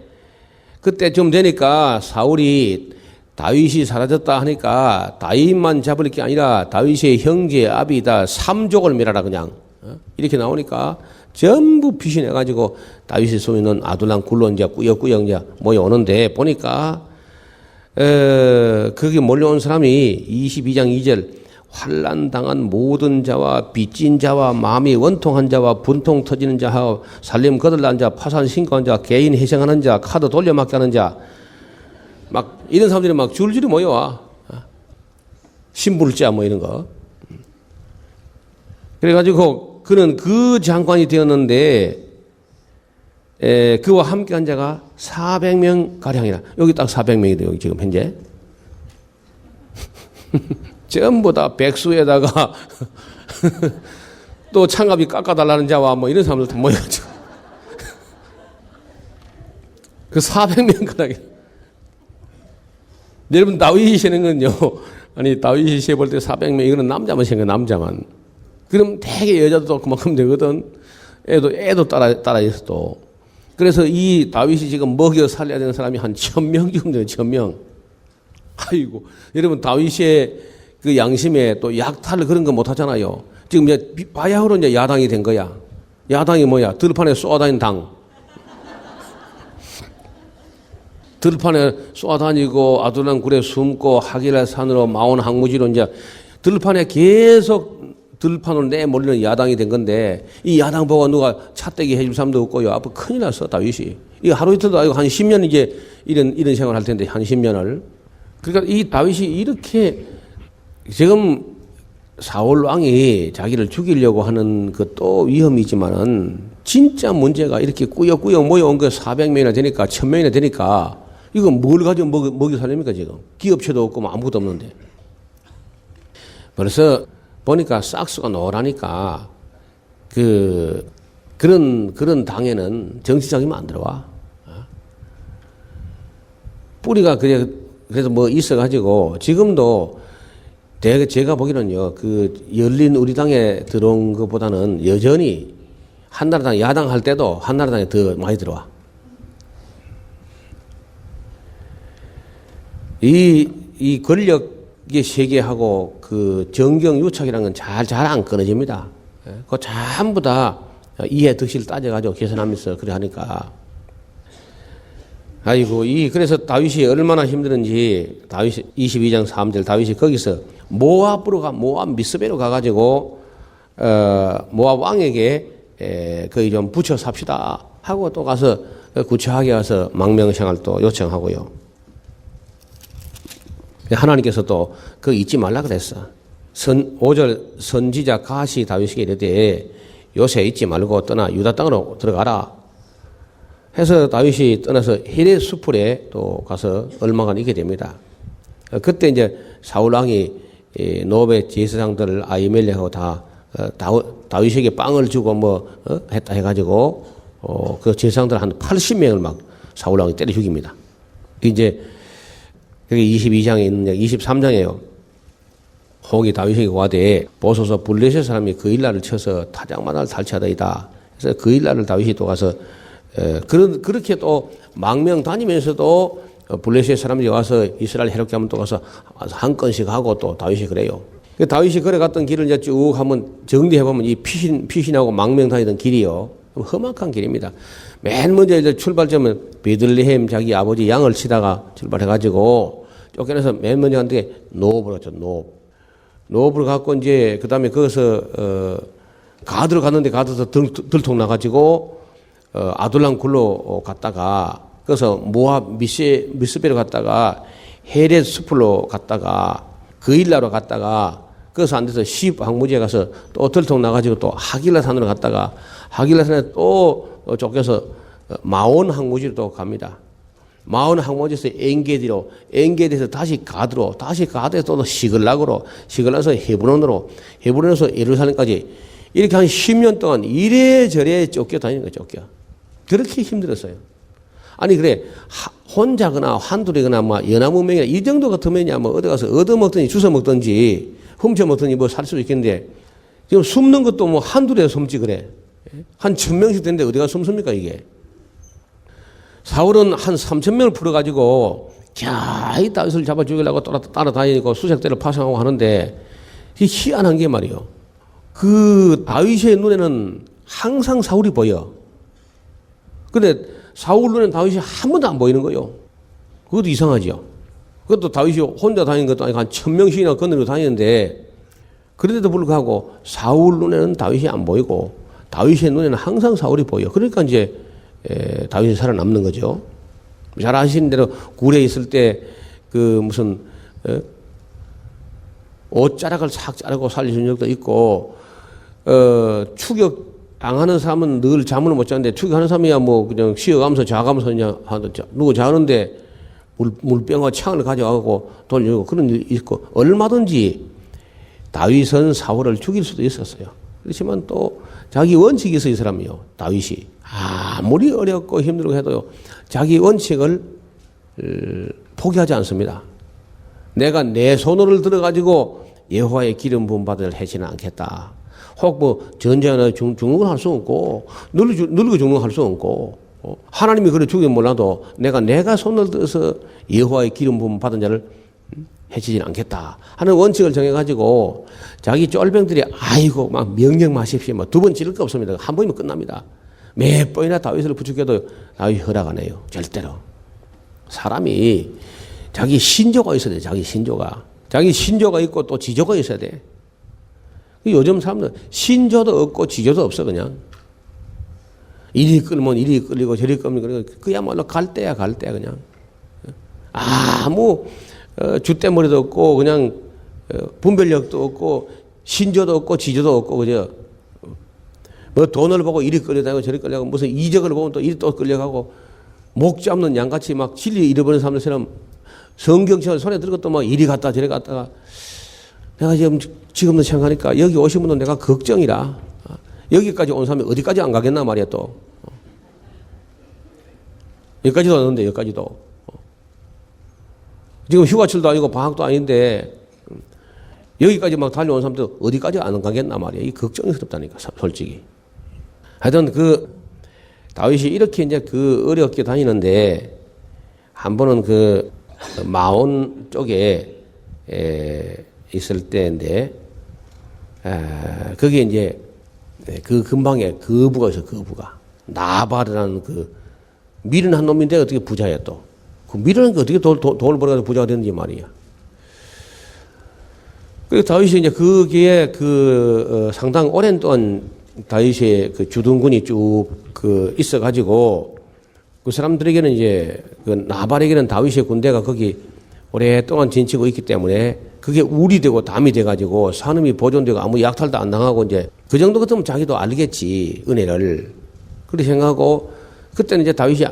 그때쯤 되니까 사울이 다윗이 사라졌다 하니까 다윗만 잡을 게 아니라 다윗의 형제 아비다 3족을 멸하라 그냥 이렇게 나오니까 전부 피신해가지고 다윗이 쏘이는 아둘람 굴로 이제 꾸역꾸역 이제 모여오는데 보니까 거기 몰려온 사람이 22장 2절 환난당한 모든 자와 빚진 자와 마음이 원통한 자와 분통 터지는 자와 살림 거들난 자 파산 신고한 자 개인 희생하는 자 카드 돌려막기 하는 자 막 이런 사람들이 막 줄줄이 모여와. 신불자 뭐 이런 거. 그래가지고 그는 그 장관이 되었는데 그와 함께 한 자가 400명 가량이라. 여기 딱 400명이다 여기 지금 현재. 전부 다 백수에다가 또 창갑이 깎아달라는 자와 뭐 이런 사람들 다 모여가지고 그 400명 가량이. 여러분 다윗이 세는 건요. 아니 다윗이 세 볼 때 400명 이거는 남자만 세는 거야 남자만. 그럼 되게 여자도 그만큼 되거든. 애도 따라 있어도. 그래서 이 다윗이 지금 먹여 살려야 되는 사람이 한 1000명 정도 돼요. 1000명. 아이고 여러분 다윗의 그 양심에 또 약탈을 그런 거 못 하잖아요. 지금 이제 바야흐로 이제 야당이 된 거야. 야당이 뭐야? 들판에 쏘아다니는 당. 들판에 쏘아다니고 아둘람 굴에 숨고 하길라 산으로 마온 항무지로 이제 들판에 계속 들판으로 내몰리는 야당이 된 건데 이 야당 보고 누가 차떼기 해줄 사람도 없고요. 앞으로 큰일 났어 다윗이. 이 하루 이틀도 아니고 한 10년 이제 이런 생활 할 텐데 한 10년을. 그러니까 이 다윗이 이렇게 지금 사울 왕이 자기를 죽이려고 하는 그 또 위험이지만은 진짜 문제가 이렇게 꾸역꾸역 모여온 거 400명이나 되니까 1000명이나 되니까 이거 뭘 가지고 먹여 살립니까 지금. 기업체도 없고 뭐 아무것도 없는데. 그래서 보니까 싹수가 노라니까 그런 당에는 정치적이면 안 들어와. 뿌리가 그래서 뭐 있어가지고 지금도 제가 보기로는요 그 열린 우리당에 들어온 것보다는 여전히 한나라당 야당 할 때도 한나라당에 더 많이 들어와. 이 권력의 세계하고 그 정경 유착이라는 건 잘 안 끊어집니다. 그거 전부 다 이해 득실 따져가지고 계산하면서 그래 하니까. 아이고, 그래서 다윗이 얼마나 힘들은지, 다윗 22장 3절 다윗이 거기서 모압 미스베로 가가지고, 모압 왕에게 거기 좀 붙여 삽시다 하고 또 가서 구차하게 가서 망명생활 또 요청하고요. 하나님께서 또 그거 잊지 말라 그랬어. 5절 선지자 가시 다윗에게 이르되 요새 잊지 말고 떠나 유다 땅으로 들어가라 해서 다윗이 떠나서 히레 수풀에 또 가서 얼마간 있게 됩니다. 그때 이제 사울 왕이 노베 제사장들을 아히멜렉하고 다 다윗에게 빵을 주고 했다 해가지고 그 제사장들 한 80명을 막 사울 왕이 때려 죽입니다. 이제 그게 22장에 있는 23장이에요. 혹이 다윗에게 와되 보소서 블레셋 사람이 그 일날을 쳐서 타작마다를 탈취하더이다. 그래서 그 일날을 다윗이 또 가서 그렇게 또 망명 다니면서도 블레셋 사람들이 와서 이스라엘 해롭게 하면 또 가서 한 건씩 하고 또 다윗이 그래요. 다윗이 걸어갔던 길을 이제 쭉 한번 정리해보면 이 피신하고 망명 다니던 길이요. 험악한 길입니다. 맨 먼저 이제 출발점은 베들레헴 자기 아버지 양을 치다가 출발해가지고 쫓겨나서 맨 먼저 간 게 노브로 갔죠. 노브로 갔고 이제 그 다음에 거기서 가드로 갔는데 가드에서 들통 나가지고 아둘람 굴로 갔다가 그래서 모압 미스베로 갔다가 헤렛 수풀로 갔다가 그일라로 갔다가 그래서 안 돼서 시브 항무지에 가서 또 들통 나가지고 또 하길라 산으로 갔다가 하길라 산에 또 쫓겨서 마온 항무지로 또 갑니다. 마온 항무지에서 엔게디에서 다시 가드에서 또 시글락으로 시글락에서 헤브론에서 예루살렘까지 이렇게 한 10년 동안 이래저래 쫓겨다니는 거예요. 쫓겨. 그렇게 힘들었어요. 아니 그래 혼자거나 한둘이거나 연하무명이나 이 정도 같으면야 어디 가서 얻어먹든지 주워먹든지 훔쳐먹든지 살 수도 있겠는데 지금 숨는 것도 한둘에 숨지 그래. 한 1000명씩 되는데 어디가 숨습니까 이게. 사울은 한 3000명을 풀어가지고 이 다윗을 잡아 죽이려고 따라다니고 수색대를 파송하고 하는데 희한한 게 말이요. 그 다윗의 눈에는 항상 사울이 보여. 근데 사울 눈에는 다윗이 한 번도 안 보이는 거예요. 그것도 이상하죠. 그것도 다윗이 혼자 다니는 것도 아니고 한 1000명씩이나 거느리고 다니는데, 그런데도 불구하고 사울 눈에는 다윗이 안 보이고 다윗의 눈에는 항상 사울이 보여. 그러니까 이제 다윗이 살아남는 거죠. 잘 아시는 대로 굴에 있을 때 그 무슨 옷자락을 싹 자르고 살리신 적도 있고, 추격 당하는 사람은 늘 잠을 못 자는데 추격하는 사람이야 뭐 그냥 쉬어가면서 자가면서 그냥 하든지, 누구 자는데 물병과 창을 가져가고 돌리고 그런 일이 있고, 얼마든지 다윗은 사울을 죽일 수도 있었어요. 그렇지만 또 자기 원칙이 있어 이 사람이요. 다윗이 아무리 어렵고 힘들고 해도 자기 원칙을 포기하지 않습니다. 내가 내 손으로 들어가지고 여호와의 기름 부음 받을 해지는 않겠다. 혹 뭐 전쟁에 죽는 건 할 수 없고 늙어 죽는 건 할 수 없고, 하나님이 그래 죽이면 몰라도 내가 손을 들어서 여호와의 기름 부음 받은 자를 해치지는 않겠다 하는 원칙을 정해가지고 자기 쫄병들이 아이고 막 명령 마십시오 뭐 2번 지를 거 없습니다. 한 번이면 끝납니다. 몇 번이나 다윗을 부축해도 다윗이 허락 안 해요. 절대로. 사람이 자기 신조가 있어야 돼. 자기 신조가 있고 또 지조가 있어야 돼. 요즘 사람들 신조도 없고 지조도 없어. 그냥 이리 끌면 이리 끌리고 저리 끌면 그리고 그야말로 갈 때야 그냥 아무 줏대머리도 없고 그냥 분별력도 없고 신조도 없고 지조도 없고, 그죠? 뭐 돈을 보고 이리 끌려다니고 저리 끌려가고, 무슨 이적을 보면 또 이리 또 끌려가고, 목 잡는 양같이 막 진리 잃어버린 사람들처럼 성경책을 손에 들고 또 막 이리 갔다 저리 갔다가, 내가 지금도 생각하니까 여기 오신 분은 내가 걱정이라. 여기까지 온 사람이 어디까지 안 가겠나 말이야 또. 여기까지도 왔는데 여기까지도. 지금 휴가철도 아니고 방학도 아닌데 여기까지 막 달려온 사람들 어디까지 안 가겠나 말이야. 이 걱정이 스럽다니까 솔직히. 하여튼 그 다윗이 이렇게 이제 그 어렵게 다니는데, 한 번은 그 마온 쪽에 있을 때인데, 거기에 이제 그 근방에 거부가 있어. 거부가 나발이라는 그 미련한 놈인데 어떻게 부자야 또. 그 미련한 게 어떻게 돈을 벌어가지고 부자가 되는지 말이야. 그래서 다윗이 이제 거기에 상당 오랜 동안 다윗의 그 주둔군이 쭉 있어가지고, 그 사람들에게는 이제 그 나발에게는 다윗의 군대가 거기 오랫동안 진치고 있기 때문에 그게 울이 되고 담이 돼가지고 산업이 보존되고 아무 약탈도 안 당하고, 이제 그 정도 같으면 자기도 알겠지, 은혜를. 그렇게 생각하고, 그때는 이제 다윗이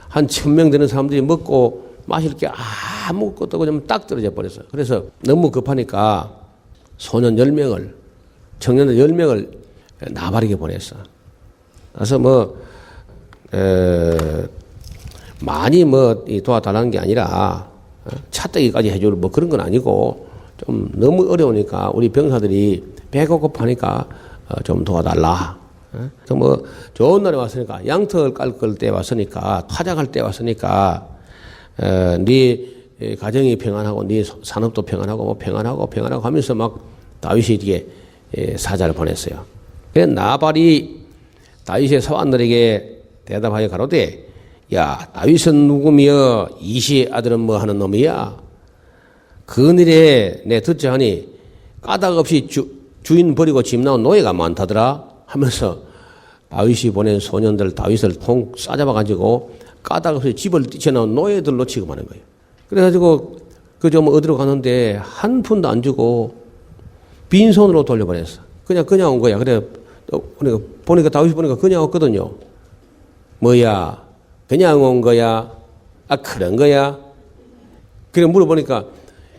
한 1000명 되는 사람들이 먹고 마실 게 아무것도 그냥 딱 떨어져 버렸어. 그래서 너무 급하니까 소년 10명을, 청년들 10명을 나발에게 보냈어. 그래서 많이 도와달라는 게 아니라 차떼기까지 해줄 그런 건 아니고, 좀 너무 어려우니까 우리 병사들이 배가 고파니까 좀 도와달라. 그래서 좋은 날에 왔으니까, 양털 깔 때 왔으니까, 타작할 때 왔으니까, 네 가정이 평안하고 네 산업도 평안하고 평안하고 하면서 막 다윗이 이게 사자를 보냈어요. 그래서 나발이 다윗의 사환들에게 대답하여 가로되, 야, 다윗은 누구며 이시의 아들은 뭐 하는 놈이야? 그늘에 내 듣자 하니 까닭 없이 주인 버리고 집 나온 노예가 많다더라 하면서, 다윗이 보낸 소년들 다윗을 통 싸잡아 가지고 까닭 없이 집을 뛰쳐나온 노예들로 취급하는 거예요. 그래가지고 좀 어디로 가는데 한 푼도 안 주고 빈손으로 돌려보냈어. 그냥 온 거야. 그래 보니까 다윗이 그냥 왔거든요. 뭐야, 그냥 온 거야? 그런 거야? 그래 물어보니까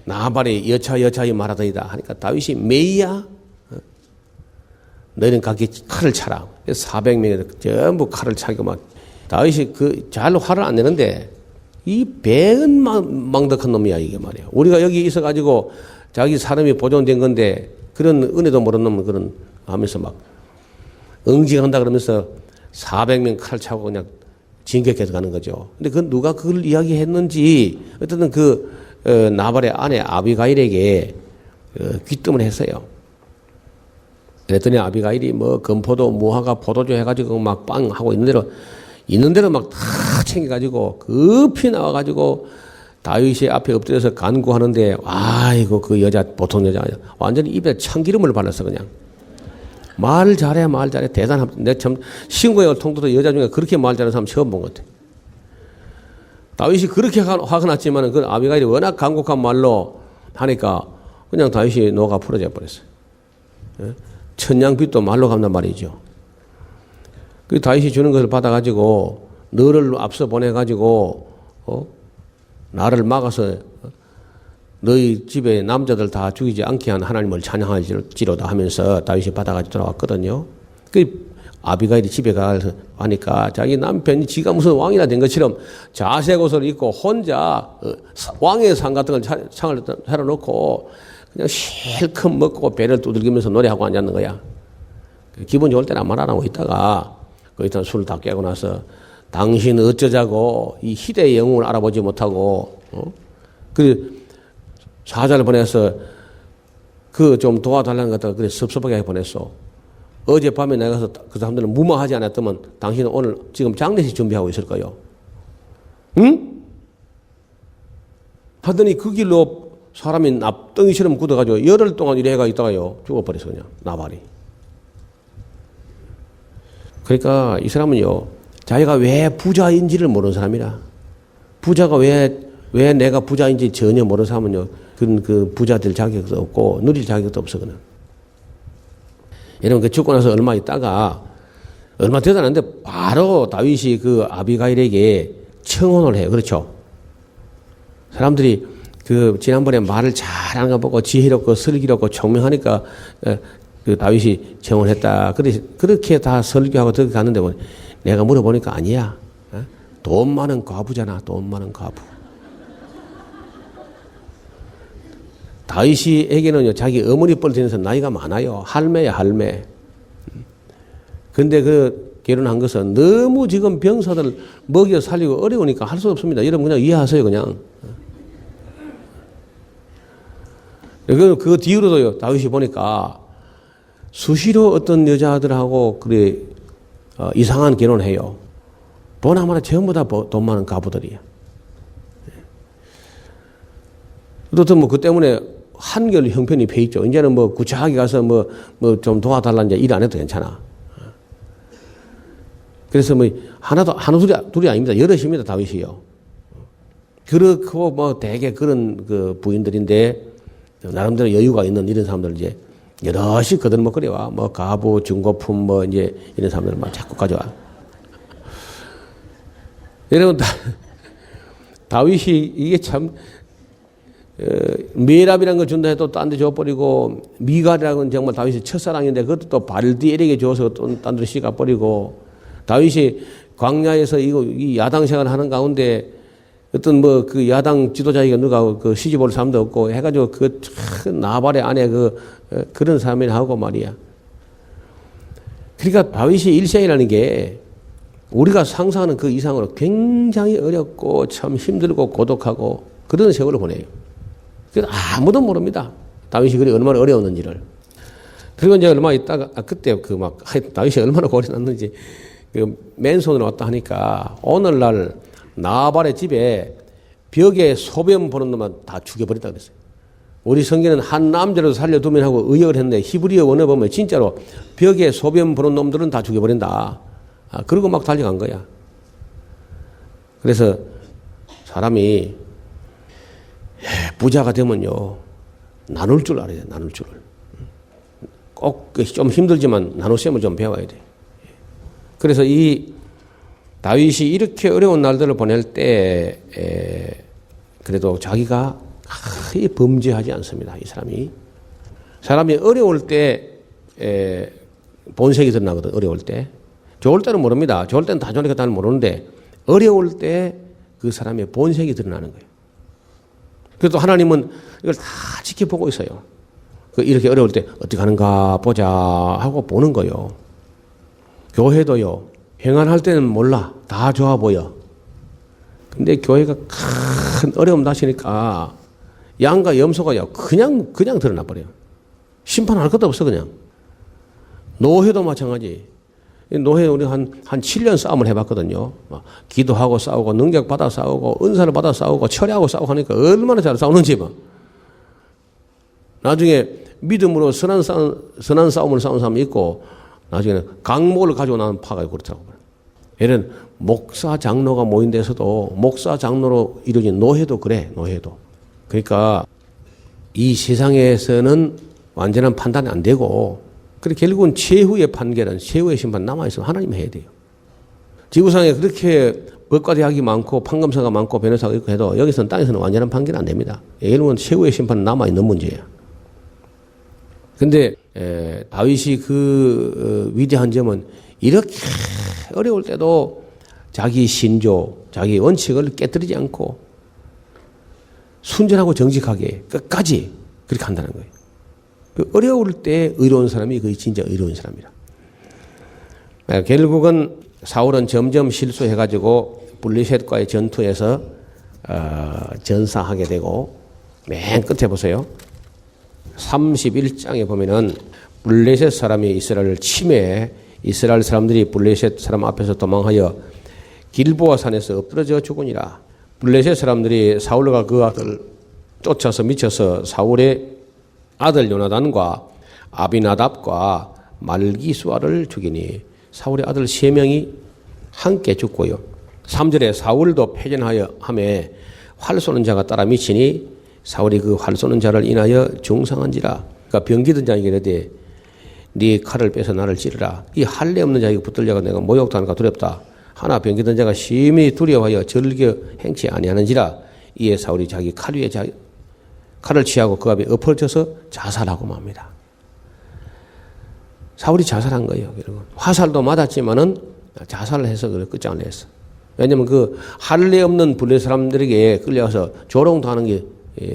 나발이 여차여차히 말하더이다 하니까 다윗이 메이야? 너희는 각기 칼을 차라. 400명이 전부 칼을 차고 막, 다윗이 잘 화를 안 내는데 이 배은 망덕한 놈이야 이게 말이야. 우리가 여기 있어가지고 자기 사람이 보존된 건데 그런 은혜도 모르는 놈은 그런 하면서 막 응징한다 그러면서 400명 칼 차고 그냥 진격해서 가는 거죠. 근데 누가 그걸 이야기했는지 어쨌든 나발의 아내 아비가일에게 귀뜸을 했어요. 그랬더니 아비가일이 뭐 건포도 무화과 포도주 해가지고 막 빵 하고 있는 대로 막 다 챙겨가지고 급히 나와가지고 다윗이 앞에 엎드려서 간구하는데 아이고 그 여자 보통 여자 완전히 입에 참기름을 발랐어 그냥. 말 잘해 대단한. 내 참 신고의 통도도 여자 중에 그렇게 말 잘하는 사람 처음 본 것 같아. 다윗이 그렇게 화가 났지만 그 아비가일이 워낙 간곡한 말로 하니까 그냥 다윗이 노가 풀어져 버렸어요. 천냥빚도 말로 갚는 말이죠. 그 다윗이 주는 것을 받아가지고 너를 앞서 보내가지고 나를 막아서 너희 집에 남자들 다 죽이지 않게 한 하나님을 찬양할지로다 하면서 다윗이 받아가지고 돌아왔거든요. 그 아비가일이 집에 가니까 자기 남편이 지가 무슨 왕이나 된 것처럼 자색 옷을 입고 혼자 왕의 상 같은 걸 상을 차려놓고 그냥 실컷 먹고 배를 두들기면서 노래하고 앉았는 거야. 기분 좋을 때는 아무 말 안 하고 있다가 거기다 술을 다 깨고 나서 당신 어쩌자고 이 희대의 영웅을 알아보지 못하고 그 사자를 보내서 그 좀 도와달라는 것 같다가 그래 섭섭하게 보냈어. 어젯밤에 내가 가서 그 사람들은 무마하지 않았더면 당신은 오늘 지금 장례식 준비하고 있을 거요. 응? 하더니 그 길로 사람이 납덩이처럼 굳어가지고 열흘 동안 이래가 있다가요 죽어버렸어 그냥 나발이. 그러니까 이 사람은요 자기가 왜 부자인지를 모르는 사람이라. 부자가 왜 내가 부자인지 전혀 모르는 사람은요 그 부자 될 자격도 없고 누릴 자격도 없어 그는. 여러분 그 죽고 나서 얼마 있다가 얼마 되도 않았는데 바로 다윗이 그 아비가일에게 청혼을 해요. 그렇죠? 사람들이 그 지난번에 말을 잘하는 거 보고 지혜롭고 슬기롭고 총명하니까 그 다윗이 청혼했다. 그렇게 다 설교하고 들어갔는데 뭐 내가 물어보니까 아니야. 돈 많은 과부잖아. 돈 많은 과부. 다윗이에게는요 자기 어머니 뻘 지내서 나이가 많아요. 할매야 할매. 근데 그 결혼한 것은 너무 지금 병사들 먹여 살리고 어려우니까 할 수 없습니다. 여러분 그냥 이해하세요 그냥. 그 뒤로도요 다윗이 보니까 수시로 어떤 여자들하고 그래 이상한 결혼을 해요. 보나마나 전부 다 돈 많은 가부들이야. 또 뭐 그 때문에 한결 형편이 배 있죠. 이제는 뭐 구차하게 가서 뭐 좀 도와달라는 이제 일 안 해도 괜찮아. 그래서 뭐 하나 둘이 아닙니다. 여럿입니다 다윗이요. 그렇고 뭐 대개 그런 그 부인들인데 나름대로 여유가 있는 이런 사람들 이제 여럿이 거들먹거려와. 뭐 가부, 중고품 뭐 이제 이런 사람들 막 자꾸 가져와. 여러분 다윗이 이게 참 메랍이라는 걸 준다 해도 딴 데 줘버리고 미갈이라는 건 정말 다윗의 첫사랑인데 그것도 또 발디엘에게 줘서 또 딴 데로 씌가버리고 다윗이 광야에서 이 야당 생활을 하는 가운데 어떤 뭐 그 야당 지도자에게 누가 그 시집 올 사람도 없고 해가지고 그 나발의 아내 그런 사람이나 하고 말이야. 그러니까 다윗의 일생이라는 게 우리가 상상하는 그 이상으로 굉장히 어렵고 참 힘들고 고독하고 그런 세월을 보내요. 그래서 아무도 모릅니다. 다윗이 그리 얼마나 어려웠는지를. 그리고 이제 얼마 있다가 그때 그 막 다윗이 얼마나 고생했는지 그 맨손으로 왔다 하니까 오늘날 나발의 집에 벽에 소변 보는 놈만 다 죽여버렸다 그랬어요. 우리 성경은 한 남자라도 살려두면 하고 의역을 했는데 히브리어 원어 보면 진짜로 벽에 소변 보는 놈들은 다 죽여버린다. 그러고 막 달려간 거야. 그래서 사람이 부자가 되면요 나눌 줄 알아야 돼. 나눌 줄. 꼭 좀 힘들지만 나누셈을 좀 배워야 돼. 그래서 이 다윗이 이렇게 어려운 날들을 보낼 때 그래도 자기가 거의 범죄하지 않습니다. 이 사람이 어려울 때 본색이 드러나거든. 어려울 때. 좋을 때는 모릅니다. 좋을 때는 다 좋으니까 다 모르는데 어려울 때 그 사람의 본색이 드러나는 거예요. 그래도 하나님은 이걸 다 지켜보고 있어요. 이렇게 어려울 때 어떻게 하는가 보자 하고 보는 거예요. 교회도요. 행안할 때는 몰라. 다 좋아 보여. 근데 교회가 큰 어려움 다시니까 양과 염소가요. 그냥 드러나 버려요. 심판할 것도 없어 그냥. 노회도 마찬가지. 노회 우리 한 7년 싸움을 해봤거든요. 기도하고 싸우고 능력 받아 싸우고 은사를 받아 싸우고 철회하고 싸우고 하니까 얼마나 잘 싸우는지 뭐. 나중에 믿음으로 선한 싸움을 싸우는 사람이 있고 나중에는 강목을 가지고 나는 파가 그렇다고. 예를 목사 장로가 모인 데서도 목사 장로로 이루어진 노회도 그래. 노회도. 그러니까 이 세상에서는 완전한 판단이 안 되고 그리고 결국은 최후의 판결은 최후의 심판 남아있으면 하나님이 해야 돼요. 지구상에 그렇게 법과 대학이 많고 판검사가 많고 변호사가 있고 해도 여기서는 땅에서는 완전한 판결은 안 됩니다. 결국은 최후의 심판은 남아있는 문제예요. 근데 다윗이 그 위대한 점은 이렇게 어려울 때도 자기 신조, 자기 원칙을 깨뜨리지 않고 순전하고 정직하게 끝까지 그렇게 한다는 거예요. 어려울 때 의로운 사람이 거의 진짜 의로운 사람이라. 결국은 사울은 점점 실수해가지고 블레셋과의 전투에서 전사하게 되고 맨 끝에 보세요. 31장에 보면은 블레셋 사람이 이스라엘을 침해해 이스라엘 사람들이 블레셋 사람 앞에서 도망하여 길보아 산에서 엎드러져 죽으니라. 블레셋 사람들이 사울과 그 아들 쫓아서 미쳐서 사울의 아들 요나단과 아비나답과 말기수아를 죽이니 사울의 아들 3명이 함께 죽고요. 3절에 사울도 패전하여 하매 활 쏘는 자가 따라 미치니 사울이 그 활 쏘는 자를 인하여 중상한지라. 그러니까 병기던 자에게 이르되 네 칼을 빼서 나를 찌르라. 이 할례 없는 자에게 붙들 자가 내가 모욕당할까 두렵다. 하나 병기던 자가 심히 두려워하여 절겨 행치 아니하는지라. 이에 사울이 자기 칼 위에 칼을 취하고 그 앞에 엎어져서 자살하고 맙니다. 사울이 자살한 거예요. 화살도 맞았지만은 자살을 해서 그걸 끝장을 냈어. 왜냐면 그 할례 없는 블레셋 사람들에게 끌려가서 조롱당하는 게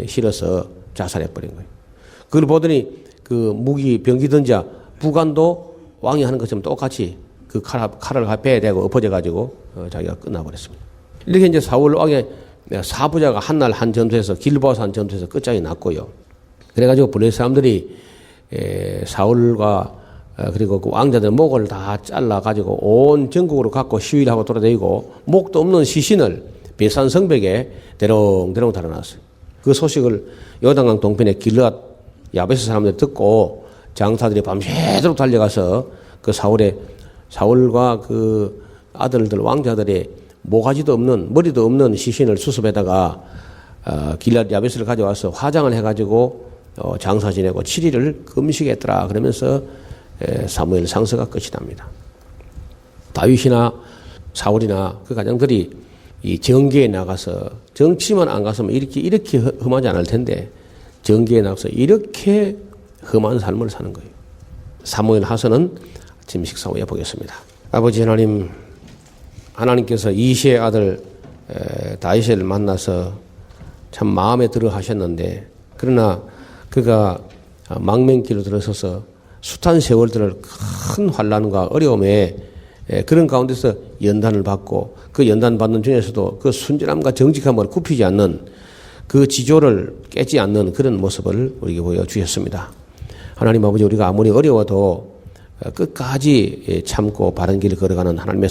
싫어서 자살해버린 거예요. 그걸 보더니 그 무기 병기던 자 부관도 왕이 하는 것처럼 똑같이 그 칼을 배에 대고 엎어져가지고 자기가 끝나버렸습니다. 이렇게 이제 사울 왕의 사부자가 한날 한 전투에서 길보아산 전투에서 끝장이 났고요. 그래가지고 블레셋 사람들이 사울과 그리고 그 왕자들 목을 다 잘라가지고 온 전국으로 갖고 시위를 하고 돌아다니고 목도 없는 시신을 베산 성벽에 대롱대롱 달아놨어요. 그 소식을 요단강 동편의 길르앗 야베스 사람들이 듣고 장사들이 밤새도록 달려가서 그 사울과 그 아들들 왕자들의 모가지도 없는 머리도 없는 시신을 수습에다가 길르앗 야베스를 가져와서 화장을 해가지고 장사 지내고 7일을 금식했더라. 그러면서 사무엘 상서가 끝이 납니다. 다윗이나 사울이나 그 가장들이 이 정계에 나가서 정치만 안 갔으면 이렇게 험하지 않을 텐데 정계에 나가서 이렇게 험한 삶을 사는 거예요. 사무엘 하서는 아침 식사 후에 보겠습니다. 아버지 하나님, 하나님께서 이시의 아들 다윗을 만나서 참 마음에 들어 하셨는데 그러나 그가 망명길로 들어서서 숱한 세월들을 큰 환난과 어려움에 그런 가운데서 연단을 받고 그 연단 받는 중에서도 그 순전함과 정직함을 굽히지 않는 그 지조를 깨지 않는 그런 모습을 우리에게 보여주셨습니다. 하나님 아버지, 우리가 아무리 어려워도 끝까지 참고 바른 길을 걸어가는 하나님의